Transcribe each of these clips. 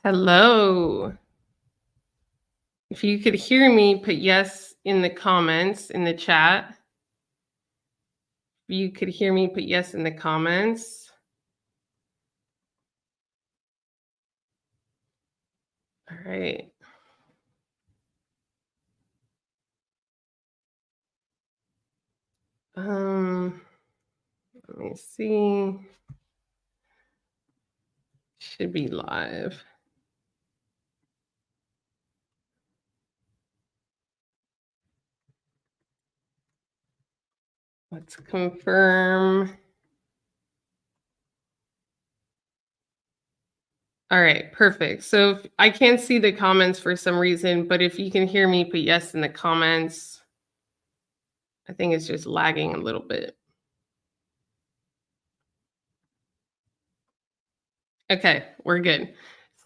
Hello. If you could hear me, put yes in the comments in the chat. If you could hear me, put yes in the comments. All right. Let me see. Should be live. Let's confirm. All right, perfect. So I can't see the comments for some reason, but if you can hear me, put yes in the comments. I think it's just lagging a little bit. Okay, we're good.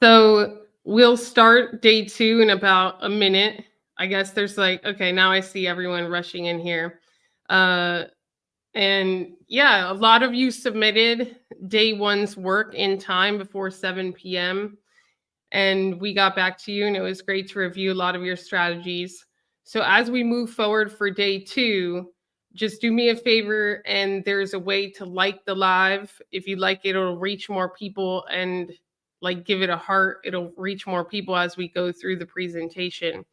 So we'll start day 2 in about a minute. I guess there's like, okay, now I see everyone rushing in here. Uh, and yeah, a lot of you submitted day 1's work in time before 7 p.m. And we got back to you, and it was great to review a lot of your strategies. So as we move forward for day 2, just do me a favor, and there's a way to like the live. If you like it, it'll reach more people, and like give it a heart. It'll reach more people as we go through the presentation.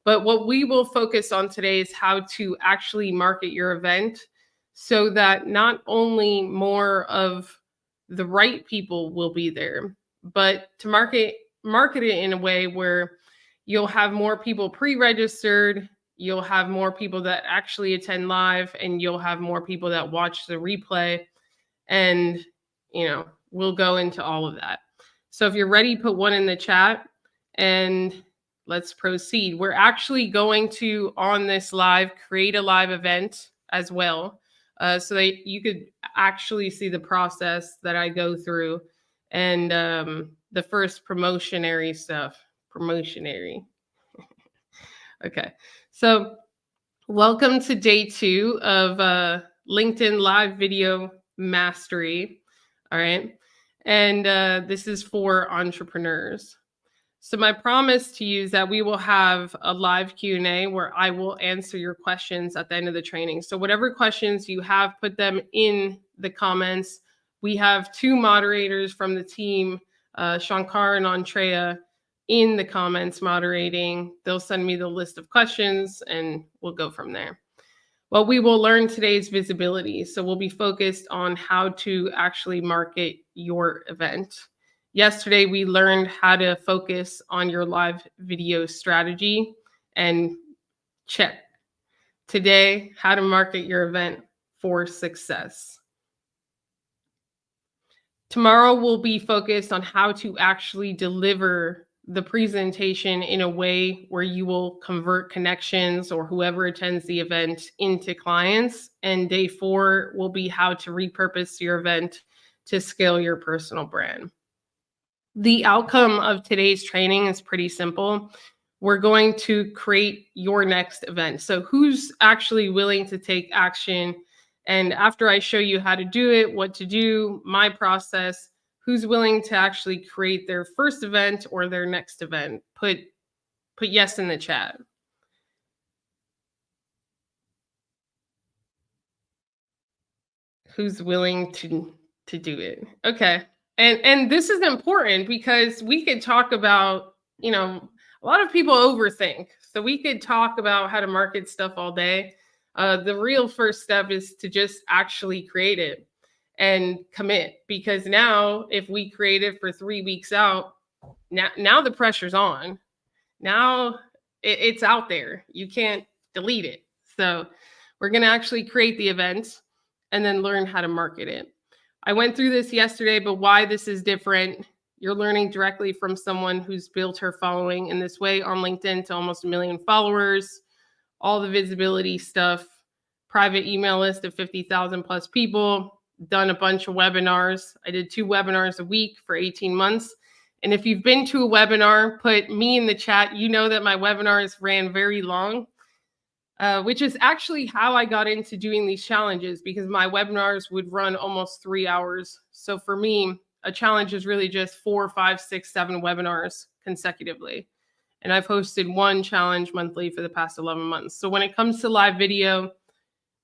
But what we will focus on today is how to actually market your event so that not only more of the right people will be there, but to market it in a way where you'll have more people pre-registered, you'll have more people that actually attend live, and you'll have more people that watch the replay. And we'll go into all of that. So if you're ready, put 1 in the chat, and let's proceed. We're actually going to, on this live, create a live event as well, so that you could actually see the process that I go through, and the first promotionary stuff. Promotionary. Okay. So welcome to day 2 of LinkedIn Live Video Mastery. All right. And this is for entrepreneurs. So my promise to you is that we will have a live Q&A where I will answer your questions at the end of the training. So whatever questions you have, put them in the comments. We have 2 moderators from the team, Shankar and Andrea, in the comments moderating. They'll send me the list of questions and we'll go from there. Well, we will learn today's visibility. So we'll be focused on how to actually market your event. Yesterday, we learned how to focus on your live video strategy and check. Today, how to market your event for success. Tomorrow, we'll be focused on how to actually deliver the presentation in a way where you will convert connections or whoever attends the event into clients. And day 4 will be how to repurpose your event to scale your personal brand. The outcome of today's training is pretty simple. We're going to create your next event. So who's actually willing to take action? And after I show you how to do it, what to do, my process, who's willing to actually create their first event or their next event? Put yes in the chat. Who's willing to do it? Okay. And this is important because we could talk about, a lot of people overthink. So we could talk about how to market stuff all day. The real first step is to just actually create it and commit, because now if we create it for 3 weeks out, now the pressure's on. Now it's out there. You can't delete it. So we're going to actually create the event and then learn how to market it. I went through this yesterday, but why this is different, you're learning directly from someone who's built her following in this way on LinkedIn to almost 1 million followers, all the visibility stuff, private email list of 50,000 plus people, done a bunch of webinars. I did 2 webinars a week for 18 months. And if you've been to a webinar, put me in the chat. You know that my webinars ran very long, which is actually how I got into doing these challenges, because my webinars would run almost 3 hours. So for me, A challenge is really just 4, 5, 6, 7 webinars consecutively. And I've hosted one challenge monthly for the past 11 months. So when it comes to live video,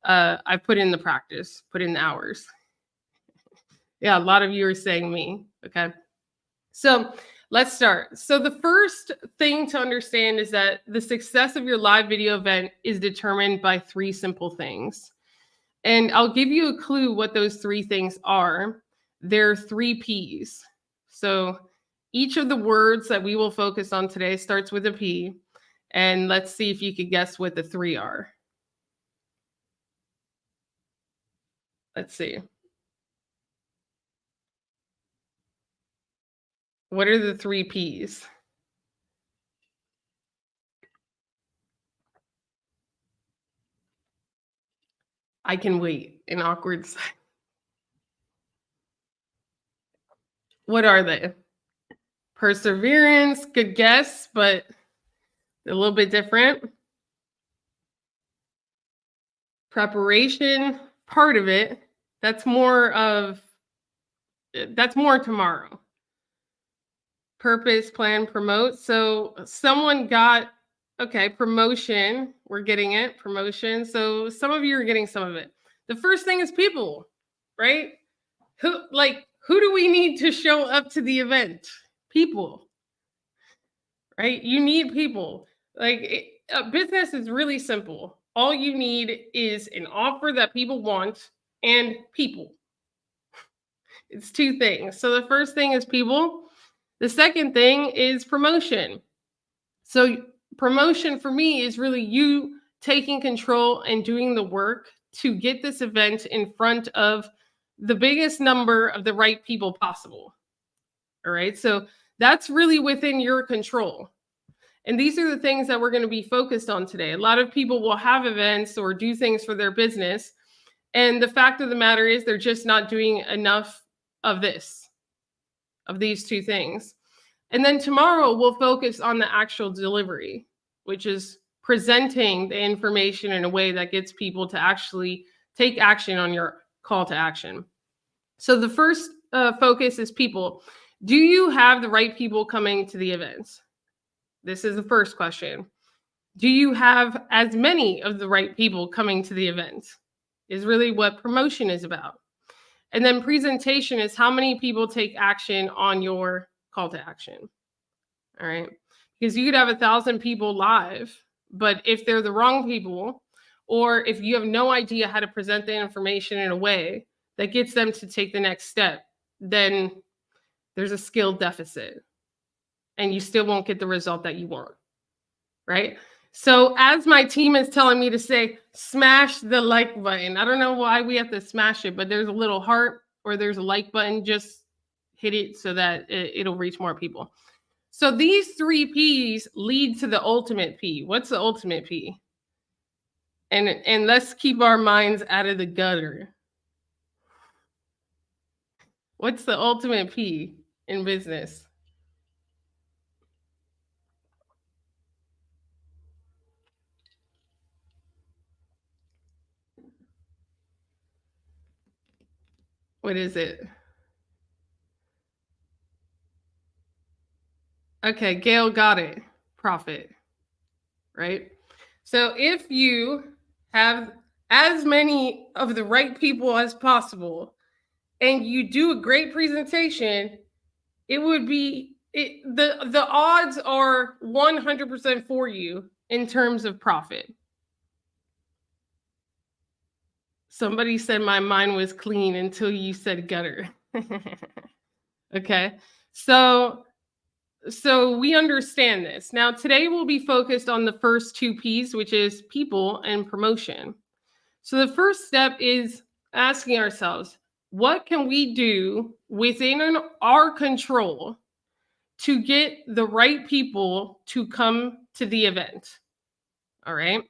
I've put in the practice, put in the hours. Yeah, a lot of you are saying me. Okay. So let's start. So the first thing to understand is that the success of your live video event is determined by 3 simple things. And I'll give you a clue what those 3 things are. They're 3 P's. So each of the words that we will focus on today starts with a P. And let's see if you could guess what the 3 are. Let's see. What are the 3 P's? I can wait. An awkward silence. What are they? Perseverance, good guess, but a little bit different. Preparation, part of it. That's more tomorrow. Purpose, plan, promote. So someone got, okay, promotion. We're getting it, promotion. So some of you are getting some of it. The first thing is people, right? Who do we need to show up to the event? People, right? You need people. Business is really simple. All you need is an offer that people want and people. It's 2 things. So the first thing is people. The second thing is promotion. So promotion for me is really you taking control and doing the work to get this event in front of the biggest number of the right people possible. All right. So that's really within your control. And these are the things that we're going to be focused on today. A lot of people will have events or do things for their business. And the fact of the matter is they're just not doing enough of these 2 things. And then tomorrow we'll focus on the actual delivery, which is presenting the information in a way that gets people to actually take action on your call to action. So the first focus is people. Do you have the right people coming to the events? This is the first question. Do you have as many of the right people coming to the event? Is really what promotion is about. And then presentation is how many people take action on your call to action. All right. Because you could have 1,000 people live, but if they're the wrong people, or if you have no idea how to present the information in a way that gets them to take the next step, then there's a skill deficit and you still won't get the result that you want. Right. So as my team is telling me to say, smash the like button. I don't know why we have to smash it, but there's a little heart or there's a like button. Just hit it so that it'll reach more people. So these 3 P's lead to the ultimate P. What's the ultimate P? And let's keep our minds out of the gutter. What's the ultimate P in business? What is it? Okay, Gail got it. Profit, right? So if you have as many of the right people as possible and you do a great presentation, it would be the odds are 100% for you in terms of profit. Somebody said my mind was clean until you said gutter. Okay. So we understand this. Now today we'll be focused on the first 2 P's, which is people and promotion. So the first step is asking ourselves, what can we do within our control to get the right people to come to the event? All right.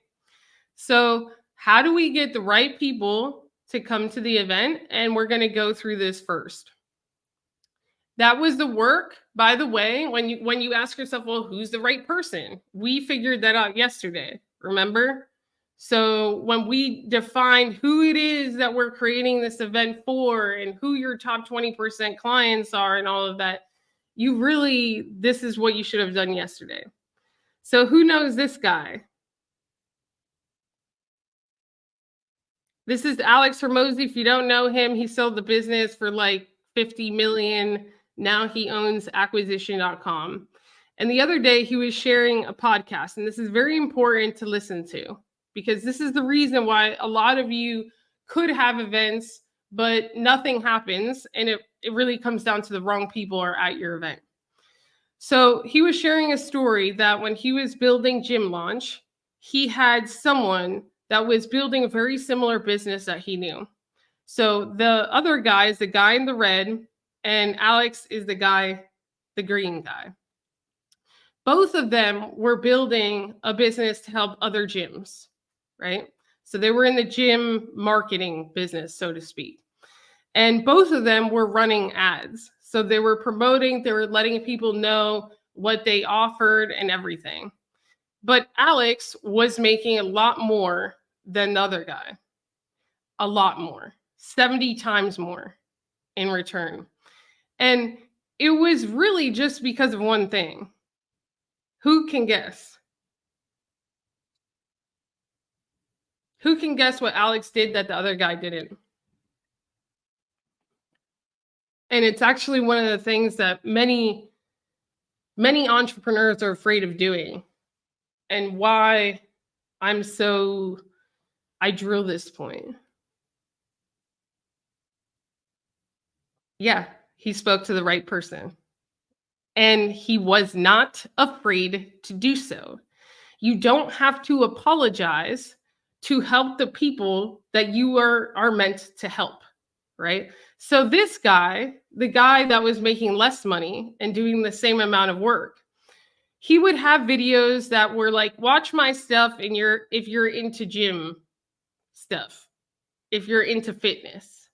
So how do we get the right people to come to the event? And we're going to go through this first. That was the work, by the way, when you ask yourself, well, who's the right person? We figured that out yesterday, remember? So when we define who it is that we're creating this event for and who your top 20% clients are and all of that, this is what you should have done yesterday. So who knows this guy? This is Alex Hormozi. If you don't know him, he sold the business for like 50 million. Now he owns acquisition.com. And the other day he was sharing a podcast, and this is very important to listen to because this is the reason why a lot of you could have events, but nothing happens. And it really comes down to the wrong people are at your event. So he was sharing a story that when he was building Gym Launch, he had someone that was building a very similar business that he knew. So the other guy is the guy in the red, and Alex is the green guy. Both of them were building a business to help other gyms, right? So they were in the gym marketing business, so to speak. And both of them were running ads. So they were promoting, they were letting people know what they offered and everything. But Alex was making a lot more than the other guy. A lot more. 70 times more in return. And it was really just because of one thing. Who can guess? Who can guess what Alex did that the other guy didn't? And it's actually one of the things that many entrepreneurs are afraid of doing, and why I drill this point. Yeah, he spoke to the right person. And he was not afraid to do so. You don't have to apologize to help the people that you are meant to help, right? So this guy, the guy that was making less money and doing the same amount of work, he would have videos that were like, watch my stuff if you're into gym stuff, if you're into fitness,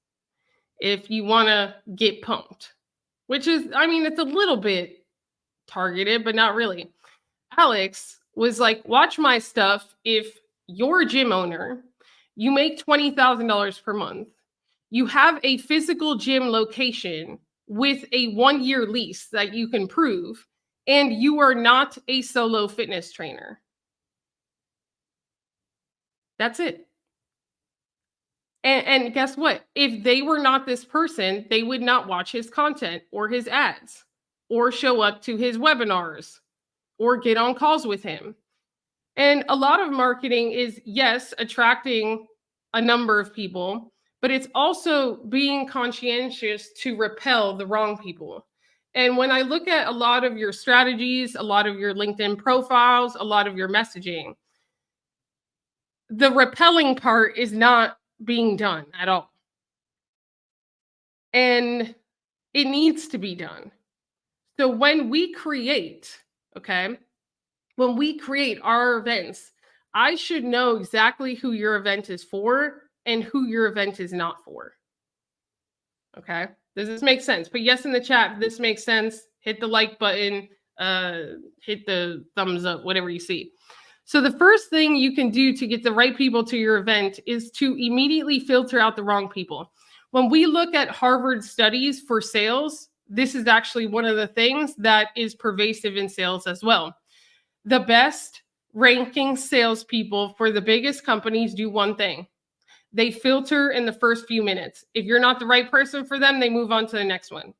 if you want to get pumped, which is, I mean, it's a little bit targeted, but not really. Alex was like, watch my stuff if you're a gym owner, you make $20,000 per month, you have a physical gym location with a 1-year lease that you can prove, and you are not a solo fitness trainer. That's it. And guess what? If they were not this person, they would not watch his content or his ads or show up to his webinars or get on calls with him. And a lot of marketing is, yes, attracting a number of people, but it's also being conscientious to repel the wrong people. And when I look at a lot of your strategies, a lot of your LinkedIn profiles, a lot of your messaging, the repelling part is not being done at all. And it needs to be done. So when we create, when we create our events, I should know exactly who your event is for and who your event is not for. Okay. Does this make sense? Put yes in the chat if this makes sense. Hit the like button, hit the thumbs up, whatever you see. So the first thing you can do to get the right people to your event is to immediately filter out the wrong people. When we look at Harvard studies for sales, this is actually one of the things that is pervasive in sales as well. The best ranking salespeople for the biggest companies do one thing. They filter in the first few minutes. If you're not the right person for them, they move on to the next one.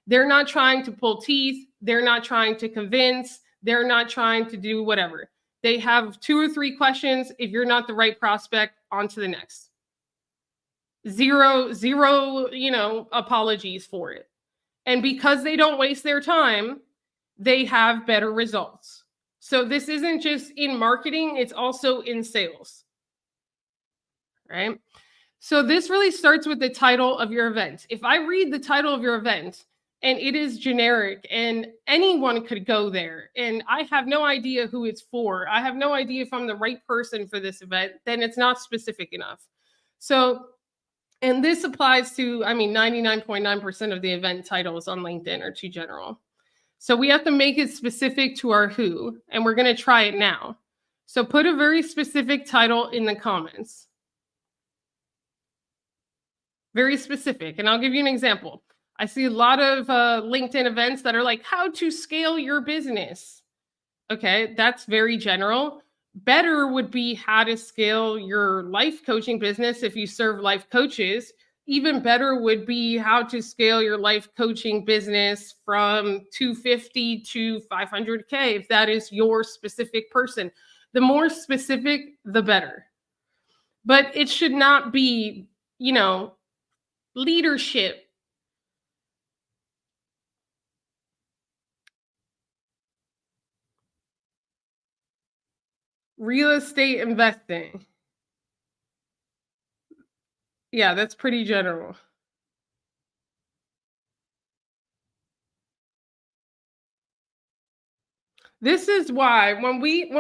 They're not trying to pull teeth. They're not trying to convince. They're not trying to do whatever. They have 2 or 3 questions. If you're not the right prospect, on to the next. Zero, apologies for it. And because they don't waste their time, they have better results. So this isn't just in marketing, it's also in sales, right? So this really starts with the title of your event. If I read the title of your event and it is generic and anyone could go there and I have no idea who it's for, I have no idea if I'm the right person for this event, then it's not specific enough. So, and this applies to, 99.9% of the event titles on LinkedIn are too general. So we have to make it specific to our who, and we're going to try it now. So put a very specific title in the comments. Very specific. And I'll give you an example. I see a lot of LinkedIn events that are like, how to scale your business. Okay, that's very general. Better would be how to scale your life coaching business if you serve life coaches. Even better would be how to scale your life coaching business from 250 to 500K if that is your specific person. The more specific, the better. But it should not be, leadership. Real estate investing. Yeah, that's pretty general. This is why when we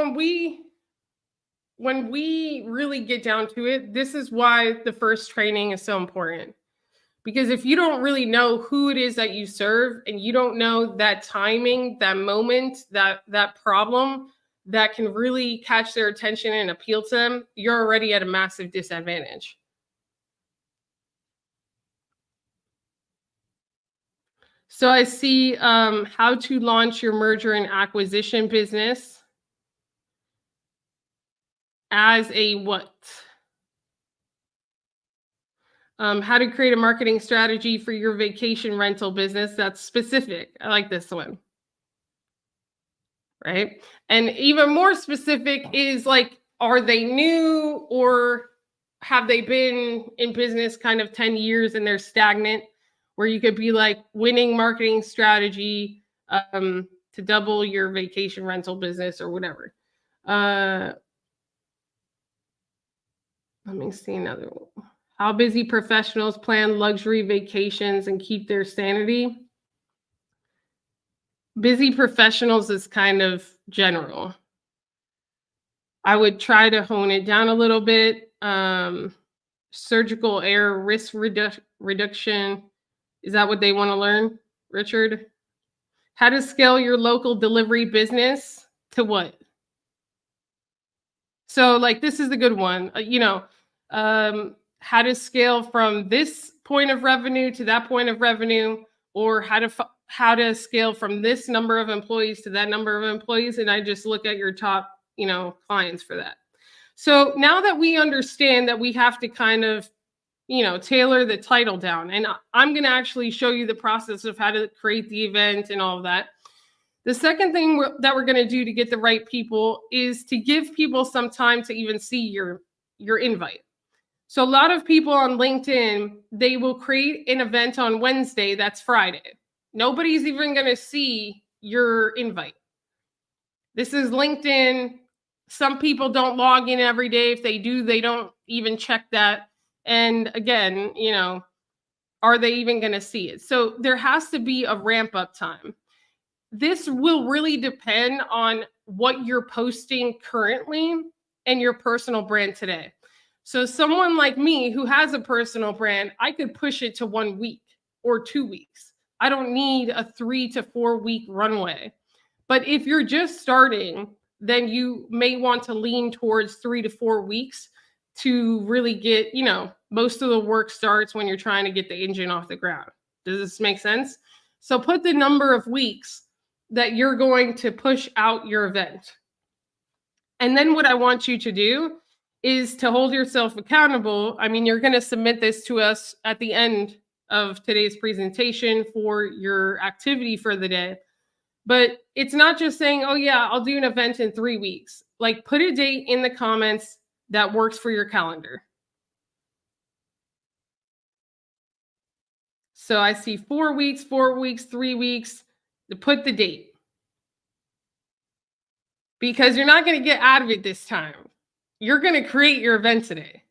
really get down to it, this is why the first training is so important. Because if you don't really know who it is that you serve and you don't know that timing, that moment, that problem that can really catch their attention and appeal to them, you're already at a massive disadvantage. So I see how to launch your merger and acquisition business as a what? How to create a marketing strategy for your vacation rental business. That's specific. I like this one. Right. And even more specific is like, are they new or have they been in business kind of 10 years and they're stagnant? Where you could be like winning marketing strategy to double your vacation rental business or whatever. Let me see another one. How busy professionals plan luxury vacations and keep their sanity. Busy professionals is kind of general. I would try to hone it down a little bit. Surgical error risk reduction. Is that what they want to learn, Richard? How to scale your local delivery business to what? So, like, this is the good one. How to scale from this point of revenue to that point of revenue, or how to scale from this number of employees to that number of employees, and I just look at your top, clients for that. So now that we understand that we have to kind of, tailor the title down, and I'm going to actually show you the process of how to create the event and all of that. The second thing that we're going to do to get the right people is to give people some time to even see your invite. So a lot of people on LinkedIn, they will create an event on Wednesday that's Friday. Nobody's even going to see your invite. This is LinkedIn. Some people don't log in every day. If they do, they don't even check that. And again, are they even going to see it? So there has to be a ramp up time. This will really depend on what you're posting currently and your personal brand today. So someone like me who has a personal brand, I could push it to 1 week or 2 weeks. I don't need a 3 to 4 week runway. But if you're just starting, then you may want to lean towards 3 to 4 weeks to really get, most of the work starts when you're trying to get the engine off the ground. Does this make sense? So put the number of weeks that you're going to push out your event. And then what I want you to do is to hold yourself accountable. I mean, you're going to submit this to us at the end of today's presentation for your activity for the day. But it's not just saying, oh yeah, I'll do an event in 3 weeks. Like, put a date in the comments that works for your calendar. So I see 4 weeks, 4 weeks, 3 weeks. To put the date. Because you're not going to get out of it this time. You're going to create your event today.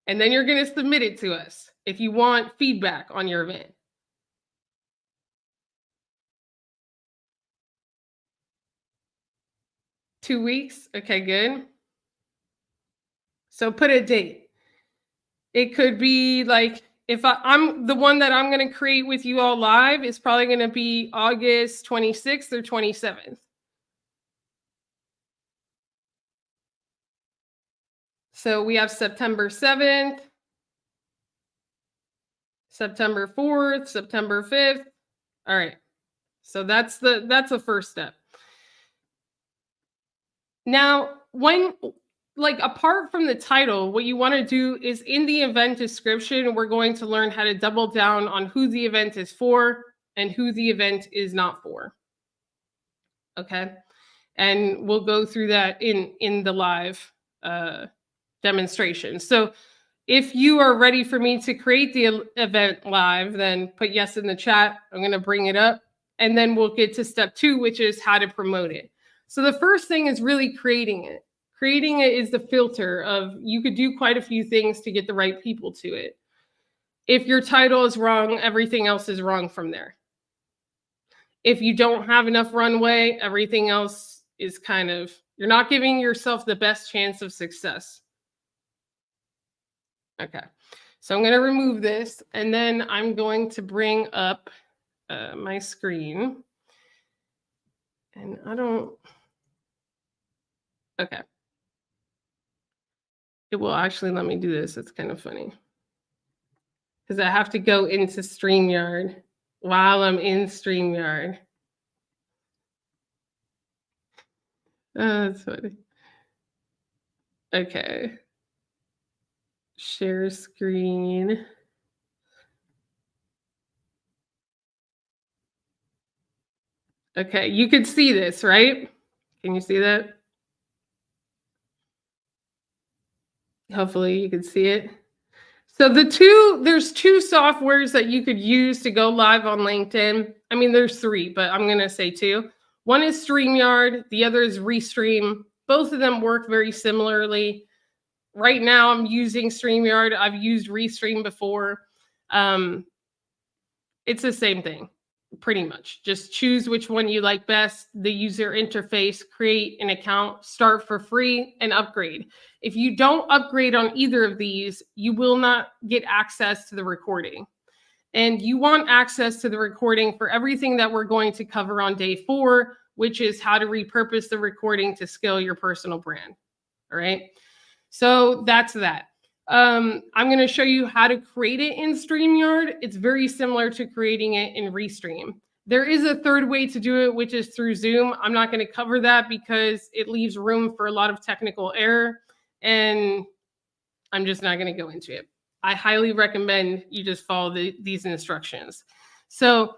And then you're going to submit it to us if you want feedback on your event. Two weeks? Okay, good. So put a date. It could be like, if I'm the one that I'm going to create with you all live, it's probably going to be August 26th or 27th. So we have September 7th, September 4th, September 5th. All right. So that's the first step. Now, like apart from the title, what you want to do is in the event description, we're going to learn how to double down on who the event is for and who the event is not for. Okay. And we'll go through that in the live demonstration. So if you are ready for me to create the event live, then put yes in the chat. I'm going to bring it up and then we'll get to step 2, which is how to promote it. So the first thing is really creating it. Creating it is the filter of you could do quite a few things to get the right people to it. If your title is wrong, everything else is wrong from there. If you don't have enough runway, everything else is kind of, you're not giving yourself the best chance of success. Okay, so I'm going to remove this and then I'm going to bring up my screen. And okay. It will actually let me do this. It's kind of funny because I have to go into StreamYard while I'm in StreamYard. Oh, that's funny. Okay. Share screen. Okay, you could see this, right? Can you see that? Hopefully you can see it. So there's 2 softwares that you could use to go live on LinkedIn. I mean, there's 3, but I'm going to say 2. One is StreamYard, the other is Restream. Both of them work very similarly. Right now I'm using StreamYard. I've used Restream before. It's the same thing, pretty much. Just choose which one you like best, the user interface, create an account, start for free, and upgrade. If you don't upgrade on either of these, you will not get access to the recording. And you want access to the recording for everything that we're going to cover on day 4, which is how to repurpose the recording to scale your personal brand. All right. So that's that. I'm going to show you how to create it in StreamYard. It's very similar to creating it in Restream. There is a third way to do it, which is through Zoom. I'm not going to cover that because it leaves room for a lot of technical error, and I'm just not going to go into it. I highly recommend you just follow these instructions. So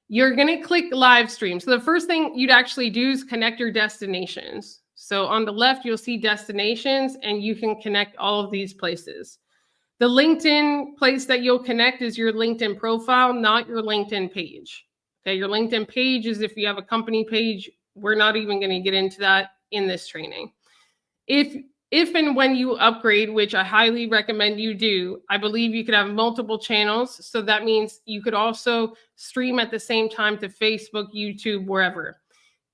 you're going to click live stream. So the first thing you'd actually do is connect your destinations. So on the left, you'll see destinations and you can connect all of these places. The LinkedIn place that you'll connect is your LinkedIn profile, not your LinkedIn page. Okay, your LinkedIn page is if you have a company page. We're not even going to get into that in this training. If and when you upgrade, which I highly recommend you do, I believe you could have multiple channels. So that means you could also stream at the same time to Facebook, YouTube, wherever.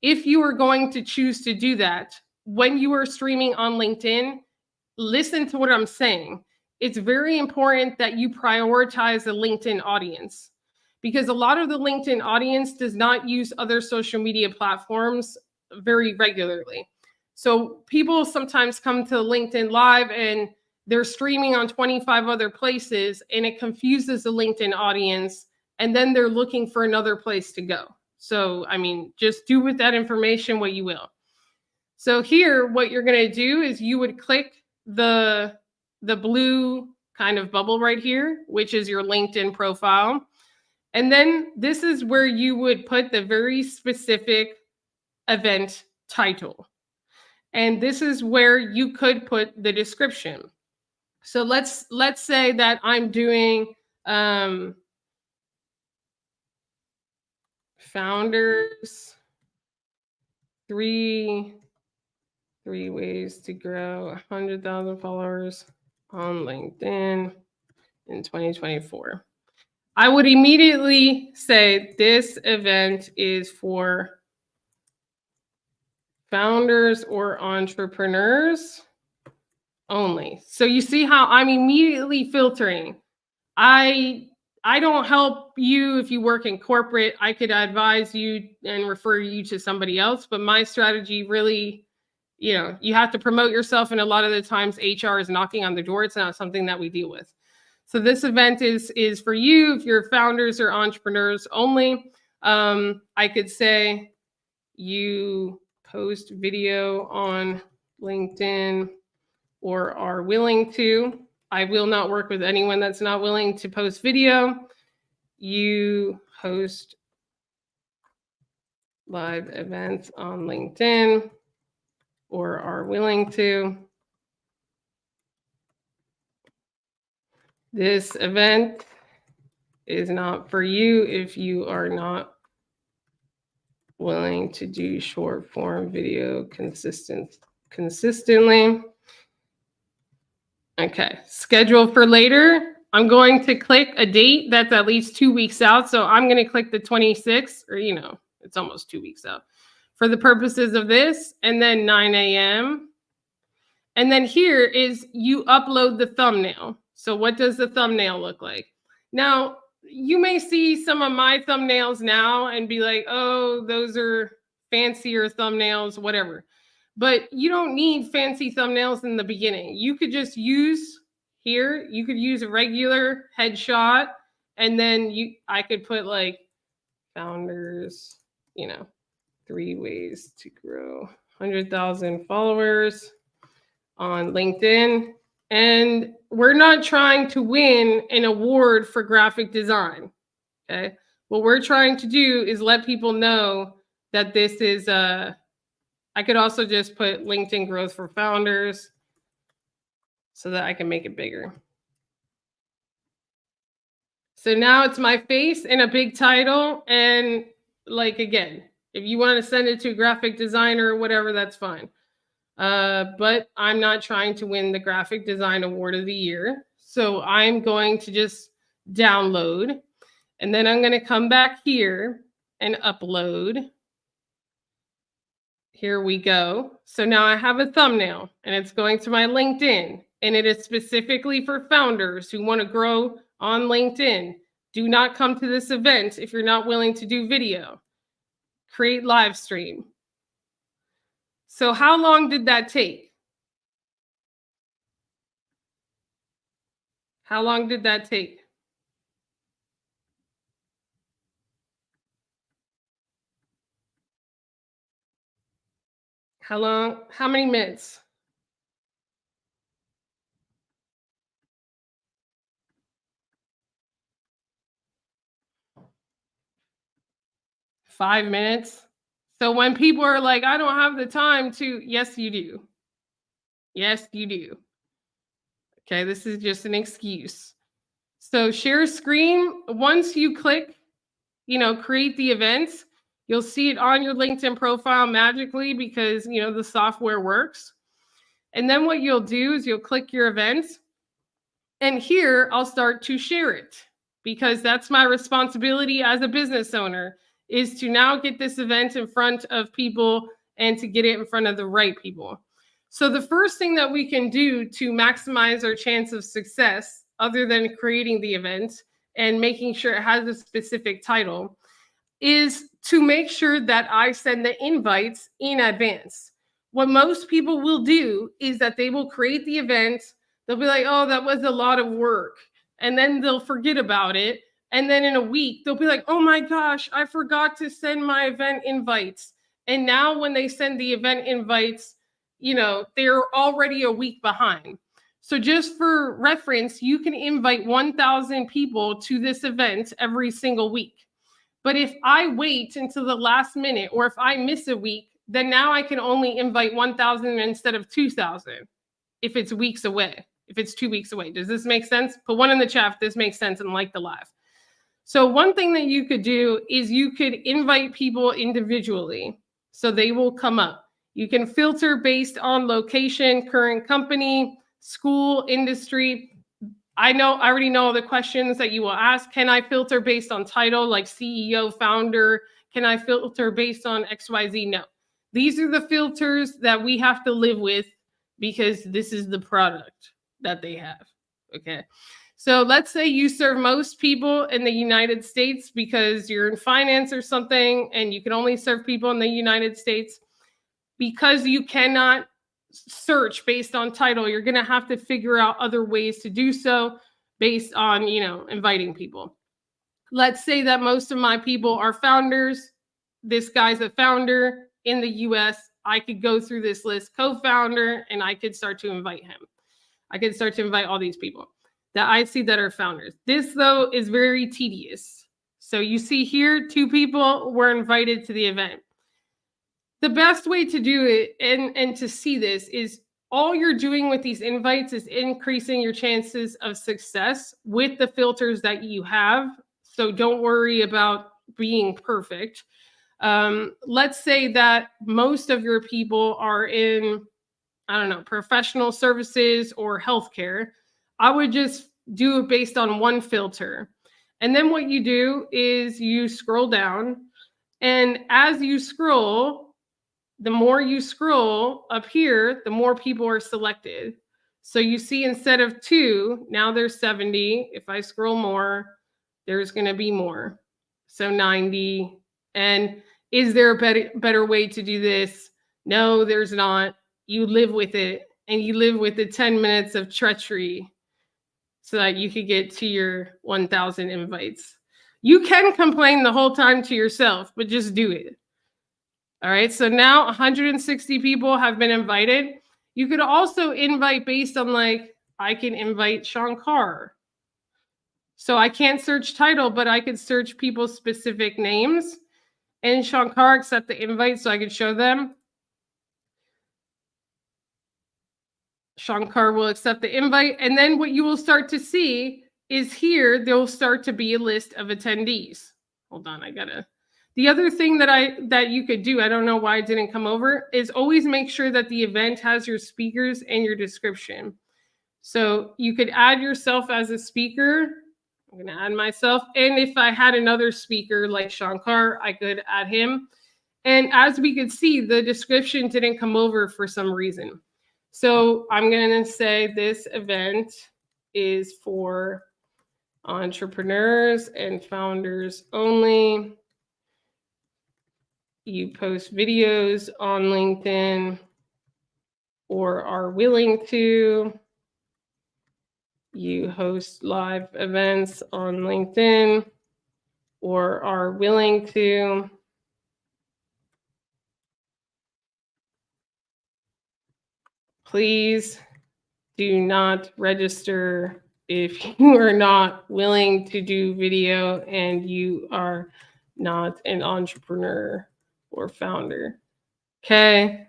If you are going to choose to do that, when you are streaming on LinkedIn, listen to what I'm saying. It's very important that you prioritize the LinkedIn audience because a lot of the LinkedIn audience does not use other social media platforms very regularly. So people sometimes come to LinkedIn Live and they're streaming on 25 other places and it confuses the LinkedIn audience and then they're looking for another place to go. So, I mean, just do with that information what you will. So here, what you're going to do is you would click the blue kind of bubble right here, which is your LinkedIn profile. And then this is where you would put the very specific event title. And this is where you could put the description. So let's say that I'm doing founders, three ways to grow 100,000 followers on LinkedIn in 2024. I would immediately say this event is for founders or entrepreneurs only. So you see how I'm immediately filtering. I don't help you if you work in corporate. I could advise you and refer you to somebody else, but my strategy really, you have to promote yourself, and a lot of the times HR is knocking on the door. It's not something that we deal with. So this event is for you if you're founders or entrepreneurs only. I could say you post video on LinkedIn or are willing to. I will not work with anyone that's not willing to post video. You host live events on LinkedIn or are willing to. This event is not for you if you are not willing to do short form video consistently. Okay, schedule for later. I'm going to click a date that's at least 2 weeks out. So I'm going to click the 26th, or, it's almost 2 weeks out for the purposes of this. And then 9 a.m. And then here is you upload the thumbnail. So what does the thumbnail look like? Now, you may see some of my thumbnails now and be like, oh, those are fancier thumbnails, whatever. But you don't need fancy thumbnails in the beginning. You could just use here, you could use a regular headshot, and then I could put like founders, 3 ways to grow 100,000 followers on LinkedIn. And we're not trying to win an award for graphic design. Okay. What we're trying to do is let people know that this is I could also just put LinkedIn growth for founders so that I can make it bigger. So now it's my face and a big title. And like, again, if you want to send it to a graphic designer or whatever, that's fine. But I'm not trying to win the graphic design award of the year. So I'm going to just download, and then I'm going to come back here and upload. Here we go. So now I have a thumbnail, and it's going to my LinkedIn, and it is specifically for founders who want to grow on LinkedIn. Do not come to this event if you're not willing to do video. Create live stream. So how long did that take? How long did that take? How long? How many minutes? Five minutes. So when people are like, I don't have the time to, yes, you do. Yes, you do. Okay, this is just an excuse. So share screen. Once you click, create the events, you'll see it on your LinkedIn profile magically because, the software works. And then what you'll do is you'll click your events. And here I'll start to share it because that's my responsibility as a business owner, is to now get this event in front of people and to get it in front of the right people. So the first thing that we can do to maximize our chance of success, other than creating the event and making sure it has a specific title, is to make sure that I send the invites in advance. What most people will do is that they will create the event. They'll be like, oh, that was a lot of work. And then they'll forget about it. And then in a week, they'll be like, oh my gosh, I forgot to send my event invites. And now when they send the event invites, they're already a week behind. So just for reference, you can invite 1,000 people to this event every single week. But if I wait until the last minute, or if I miss a week, then now I can only invite 1,000 instead of 2,000 if it's weeks away, if it's 2 weeks away. Does this make sense? Put one in the chat if this makes sense and like the live. So one thing that you could do is you could invite people individually so they will come up. You can filter based on location, current company, school, industry. I already know the questions that you will ask. Can I filter based on title, like CEO, founder? Can I filter based on XYZ? No. These are the filters that we have to live with because this is the product that they have. Okay. So let's say you serve most people in the United States because you're in finance or something, and you can only serve people in the United States. Because you cannot search based on title. You're going to have to figure out other ways to do so based on, inviting people. Let's say that most of my people are founders. This guy's a founder in the US. I could go through this list, co-founder, and I could start to invite him. I could start to invite all these people that I see that are founders. This, though, is very tedious. So you see here, 2 people were invited to the event. The best way to do it and to see this is all you're doing with these invites is increasing your chances of success with the filters that you have. So don't worry about being perfect. Let's say that most of your people are in, I don't know, professional services or healthcare. I would just do it based on one filter. And then what you do is you scroll down. And as you scroll, the more you scroll up here, the more people are selected. So you see instead of 2, now there's 70. If I scroll more, there's going to be more. So 90. And is there a better way to do this? No, there's not. You live with it, and you live with the 10 minutes of treachery so that you could get to your 1,000 invites. You can complain the whole time to yourself, but just do it. All right, so now 160 people have been invited. You could also invite based on I can invite Shankar. So I can't search title, but I could search people's specific names. And Shankar accept the invite so I could show them. Shankar will accept the invite. And then what you will start to see is here, there will start to be a list of attendees. Hold on, the other thing that you could do, I don't know why it didn't come over, is always make sure that the event has your speakers and your description. So you could add yourself as a speaker. I'm going to add myself. And if I had another speaker like Shankar, I could add him. And as we could see, the description didn't come over for some reason. So I'm going to say this event is for entrepreneurs and founders only. You post videos on LinkedIn or are willing to. You host live events on LinkedIn or are willing to. Please do not register if you are not willing to do video and you are not an entrepreneur or founder. Okay.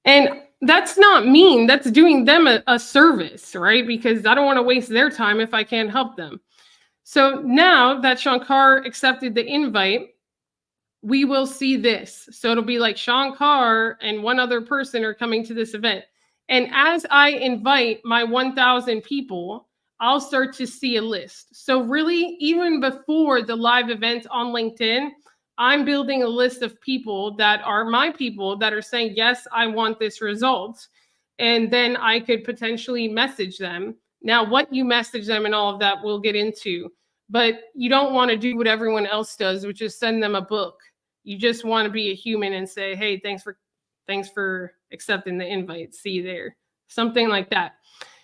And that's not mean. That's doing them a service, right? Because I don't want to waste their time if I can't help them. So now that Shankar accepted the invite, we will see this. So it'll be like Shankar and one other person are coming to this event. And as I invite my 1,000 people, I'll start to see a list. So really, even before the live event on LinkedIn, I'm building a list of people that are my people that are saying, yes, I want this result. And then I could potentially message them. Now, what you message them and all of that we'll get into. But you don't want to do what everyone else does, which is send them a book. You just want to be a human and say, hey, thanks for accepting the invite. See you there. Something like that.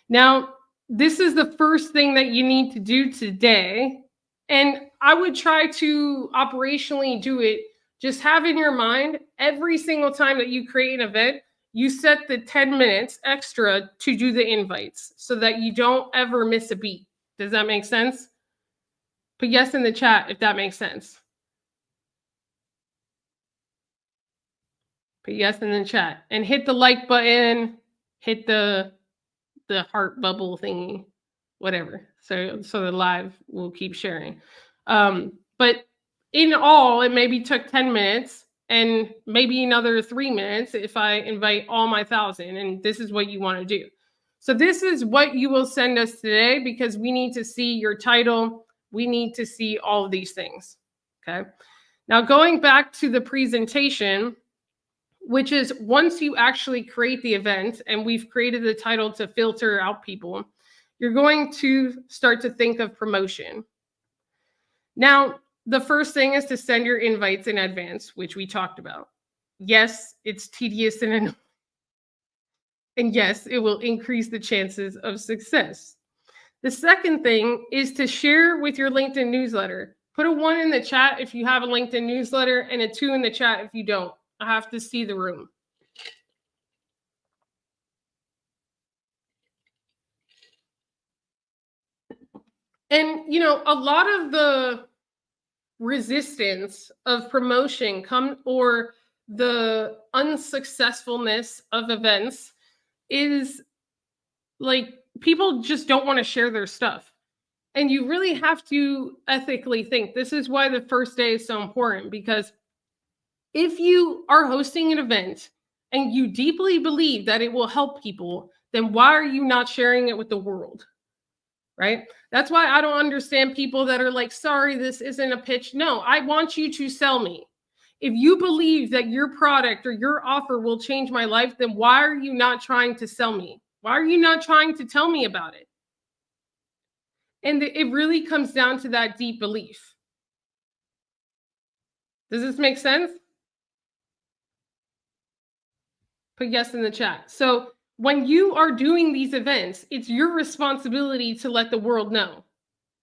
Now, this is the first thing that you need to do today. And I would try to operationally do it. Just have in your mind every single time that you create an event, you set the 10 minutes extra to do the invites so that you don't ever miss a beat. Does that make sense? Put yes in the chat if that makes sense. Put yes in the chat and hit the like button, hit the heart bubble thingy, whatever. So the live will keep sharing. But in all, it maybe took 10 minutes and maybe another 3 minutes if I invite all my 1,000. And this is what you want to do. So this is what you will send us today because we need to see your title. We need to see all of these things. Okay. Now going back to the presentation, which is once you actually create the event and we've created the title to filter out people, you're going to start to think of promotion. Now, the first thing is to send your invites in advance, which we talked about. Yes, it's tedious and annoying. And yes, it will increase the chances of success. The second thing is to share with your LinkedIn newsletter. Put a 1 in the chat if you have a LinkedIn newsletter and a 2 in the chat if you don't. I have to see the room. And, you know, a lot of the resistance of promotion or the unsuccessfulness of events is like people just don't want to share their stuff. And you really have to ethically think. This is why the first day is so important, because if you are hosting an event and you deeply believe that it will help people, then why are you not sharing it with the world? Right? That's why I don't understand people that are like, sorry, this isn't a pitch. No, I want you to sell me. If you believe that your product or your offer will change my life, then why are you not trying to sell me? Why are you not trying to tell me about it? And it really comes down to that deep belief. Does this make sense? Put yes in the chat. So when you are doing these events, it's your responsibility to let the world know.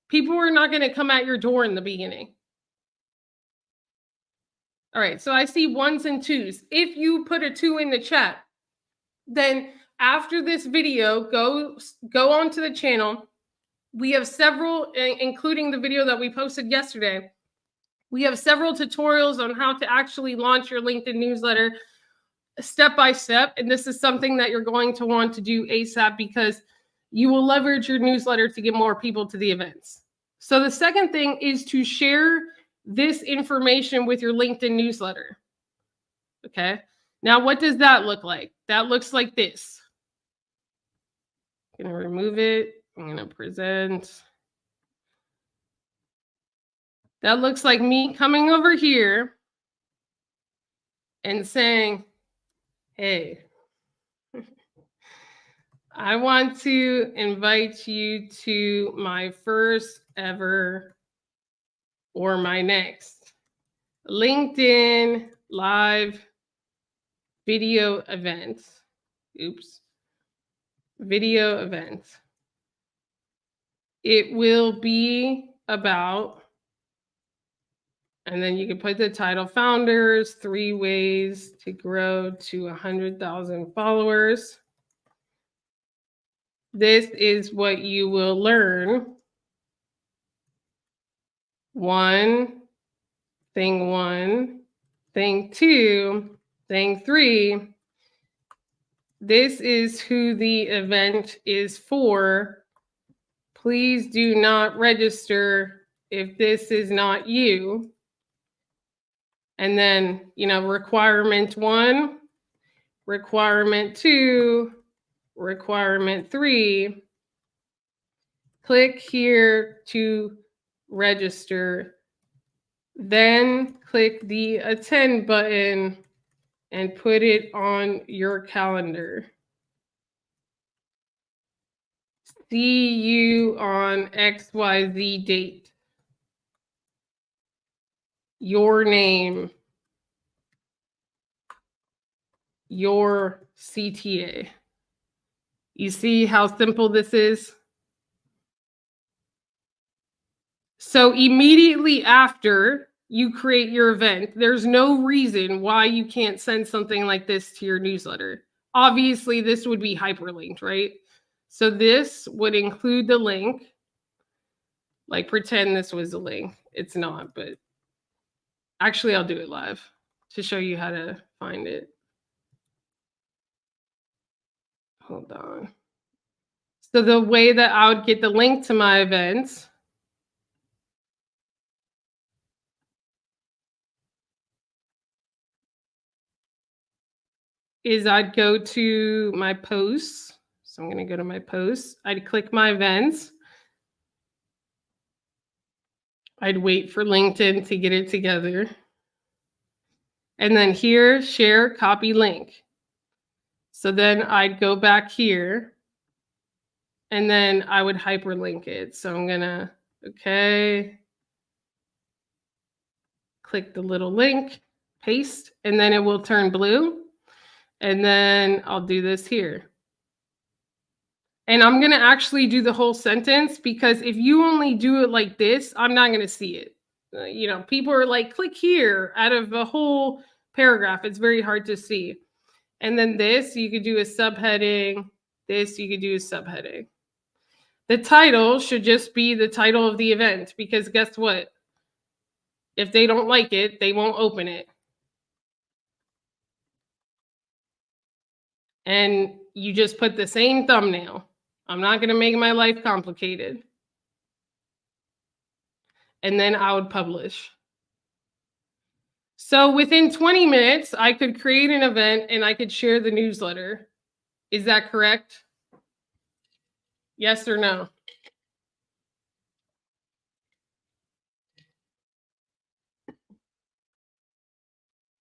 People are not going to come at your door in the beginning. All right, so I see 1s and 2s. If you put a 2 in the chat, then after this video, go onto the channel. We have several, including the video that we posted yesterday. We have several tutorials on how to actually launch your LinkedIn newsletter step by step. And this is something that you're going to want to do ASAP, because you will leverage your newsletter to get more people to the events. So the second thing is to share this information with your LinkedIn newsletter. Okay. Now, what does that look like? That looks like this. I'm going to remove it. I'm going to present. That looks like me coming over here and saying, hey, I want to invite you to my first ever or my next LinkedIn live video event. Oops. Video event. It will be about, and then you can put the title, Founders, 3 Ways to Grow to 100,000 Followers. This is what you will learn. 1, thing 2, thing 3. This is who the event is for. Please do not register if this is not you. And then, you know, requirement 1, requirement 2, requirement 3. Click here to register. Then click the attend button and put it on your calendar. See you on XYZ date. Your name. Your CTA. You see how simple this is? So immediately after you create your event, there's no reason why you can't send something like this to your newsletter. Obviously, this would be hyperlinked, right? So this would include the link. Like, pretend this was a link. It's not, but actually I'll do it live to show you how to find it. Hold on. So the way that I would get the link to my events is I'd go to my posts. So I'm going to go to my posts. I'd click my events. I'd wait for LinkedIn to get it together. And then here, share, copy link. So then I'd go back here and then I would hyperlink it. So I'm going to, okay, click the little link, paste, and then it will turn blue. And then I'll do this here. And I'm going to actually do the whole sentence, because if you only do it like this, I'm not going to see it. People are like, click here out of a whole paragraph. It's very hard to see. And then this, you could do a subheading. This, you could do a subheading. The title should just be the title of the event, because guess what? If they don't like it, they won't open it. And you just put the same thumbnail. I'm not going to make my life complicated. And then I would publish. So within 20 minutes, I could create an event and I could share the newsletter. Is that correct? Yes or no?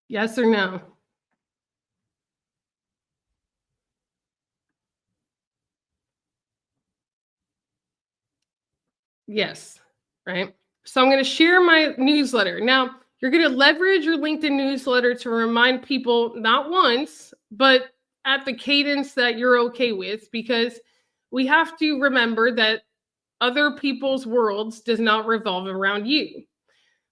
Yes or no? Yes, right? So I'm going to share my newsletter. Now, you're going to leverage your LinkedIn newsletter to remind people not once, but at the cadence that you're okay with, because we have to remember that other people's worlds does not revolve around you.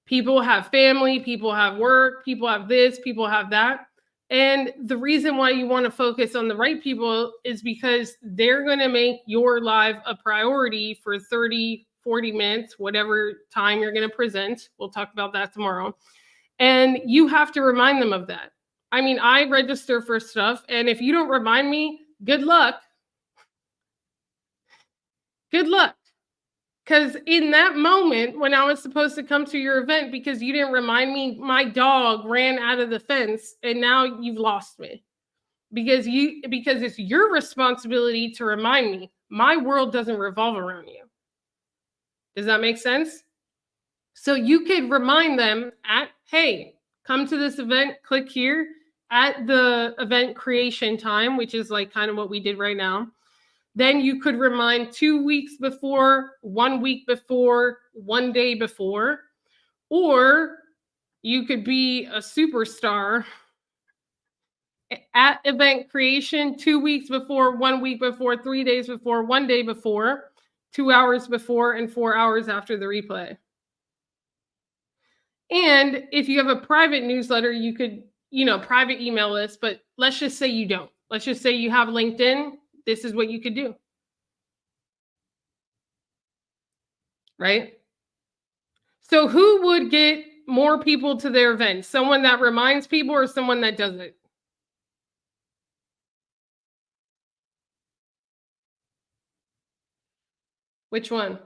People have family, people have work, people have this, people have that. And the reason why you want to focus on the right people is because they're going to make your live a priority for 30, 40 minutes, whatever time you're going to present. We'll talk about that tomorrow. And you have to remind them of that. I mean, I register for stuff, and if you don't remind me, good luck. Good luck. Because in that moment, when I was supposed to come to your event, because you didn't remind me, my dog ran out of the fence, and now you've lost me. Because it's your responsibility to remind me. My world doesn't revolve around you. Does that make sense? So you could remind them at, hey, come to this event, click here at the event creation time, which is like kind of what we did right now. Then you could remind 2 weeks before, 1 week before, 1 day before, or you could be a superstar at event creation 2 weeks before, 1 week before, 3 days before, 1 day before, 2 hours before, and 4 hours after the replay. And if you have a private newsletter, you could, private email list, but let's just say you don't. Let's just say you have LinkedIn. This is what you could do. Right? So who would get more people to their event? Someone that reminds people or someone that does it? Which one?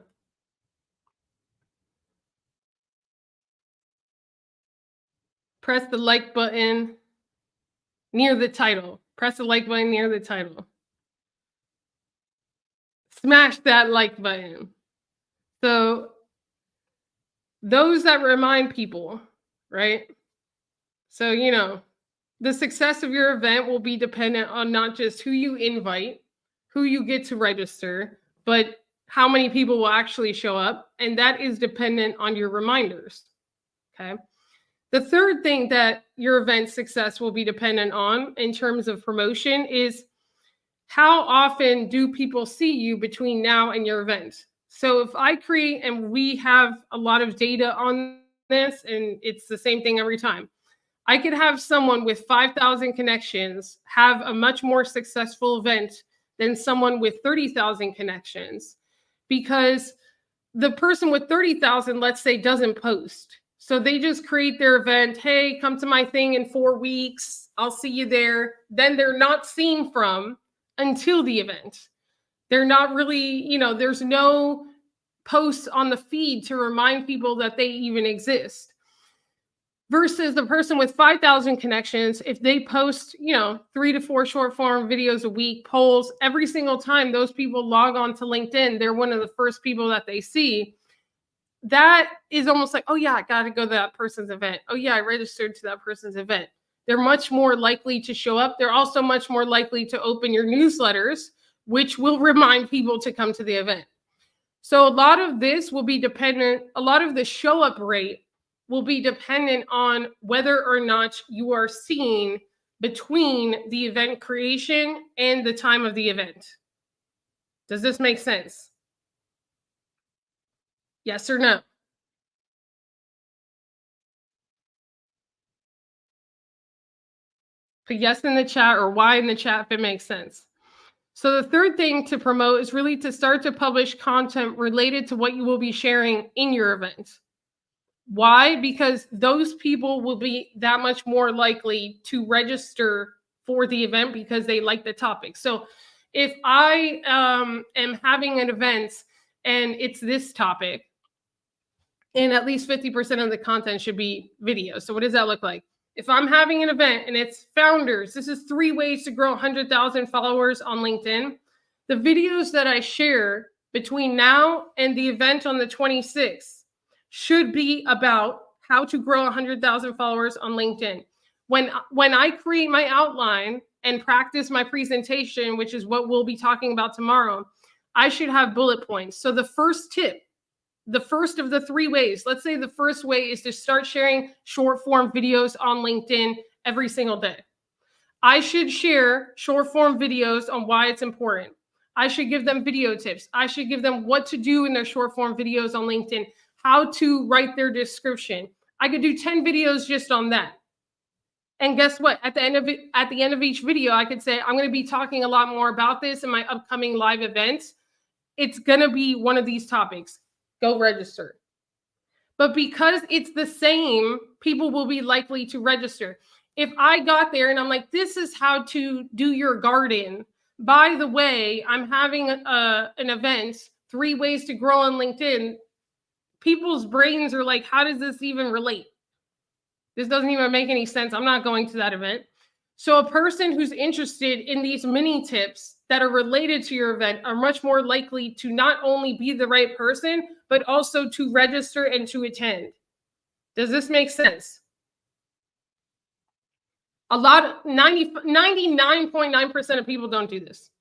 Press the like button near the title. Press the like button near the title. Smash that like button. So those that remind people, right? So, the success of your event will be dependent on not just who you invite, who you get to register, but how many people will actually show up. And that is dependent on your reminders. Okay. The third thing that your event success will be dependent on in terms of promotion is how often do people see you between now and your event? So if I create, and we have a lot of data on this, and it's the same thing every time, I could have someone with 5,000 connections have a much more successful event than someone with 30,000 connections, because the person with 30,000, let's say, doesn't post. So they just create their event. Hey, come to my thing in 4 weeks. I'll see you there. Then they're not seen from until the event. They're not really, there's no posts on the feed to remind people that they even exist. Versus the person with 5,000 connections, if they post, 3 to 4 short form videos a week, polls, every single time those people log on to LinkedIn, they're one of the first people that they see. That is almost like, oh yeah, I got to go to that person's event. Oh yeah, I registered to that person's event. They're much more likely to show up. They're also much more likely to open your newsletters, which will remind people to come to the event. So a lot of this will be dependent, a lot of the show up rate will be dependent on whether or not you are seen between the event creation and the time of the event. Does this make sense? Yes or no? Put yes in the chat or Y in the chat if it makes sense. So the third thing to promote is really to start to publish content related to what you will be sharing in your event. Why? Because those people will be that much more likely to register for the event because they like the topic. So if I am having an event and it's this topic, and at least 50% of the content should be video. So what does that look like? If I'm having an event and it's founders, this is 3 ways to grow 100,000 followers on LinkedIn. The videos that I share between now and the event on the 26th should be about how to grow 100,000 followers on LinkedIn. When I create my outline and practice my presentation, which is what we'll be talking about tomorrow, I should have bullet points. So the first tip, the first of the 3 ways, let's say the first way is to start sharing short form videos on LinkedIn every single day. I should share short form videos on why it's important. I should give them video tips. I should give them what to do in their short form videos on LinkedIn, how to write their description. I could do 10 videos just on that. And guess what? At the end of each video, I could say, I'm going to be talking a lot more about this in my upcoming live events. It's going to be one of these topics. Go register. But because it's the same, people will be likely to register. If I got there and I'm like, this is how to do your garden. By the way, I'm having an event, 3 ways to grow on LinkedIn. People's brains are like, how does this even relate? This doesn't even make any sense. I'm not going to that event. So a person who's interested in these mini tips that are related to your event are much more likely to not only be the right person, but also to register and to attend. Does this make sense? A lot, 99.9% of people don't do this.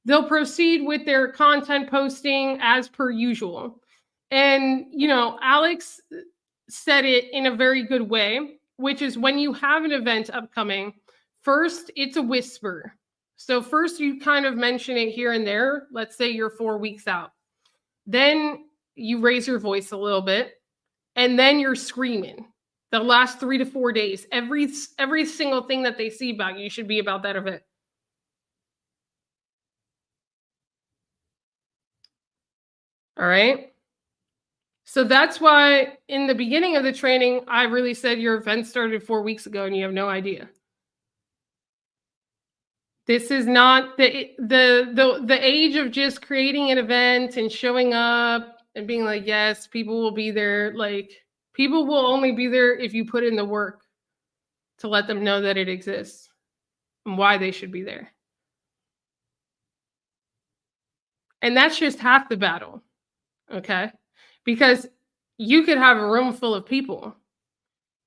They'll proceed with their content posting as per usual. And, Alex said it in a very good way, which is when you have an event upcoming, first, it's a whisper. So first you kind of mention it here and there. Let's say you're 4 weeks out. Then you raise your voice a little bit, and then you're screaming. The last 3 to 4 days, every single thing that they see about you should be about that event. All right. So that's why in the beginning of the training, I really said your event started 4 weeks ago and you have no idea. This is not the age of just creating an event and showing up and being like, yes, people will be there. Like, people will only be there if you put in the work to let them know that it exists and why they should be there. And that's just half the battle, okay? Because you could have a room full of people.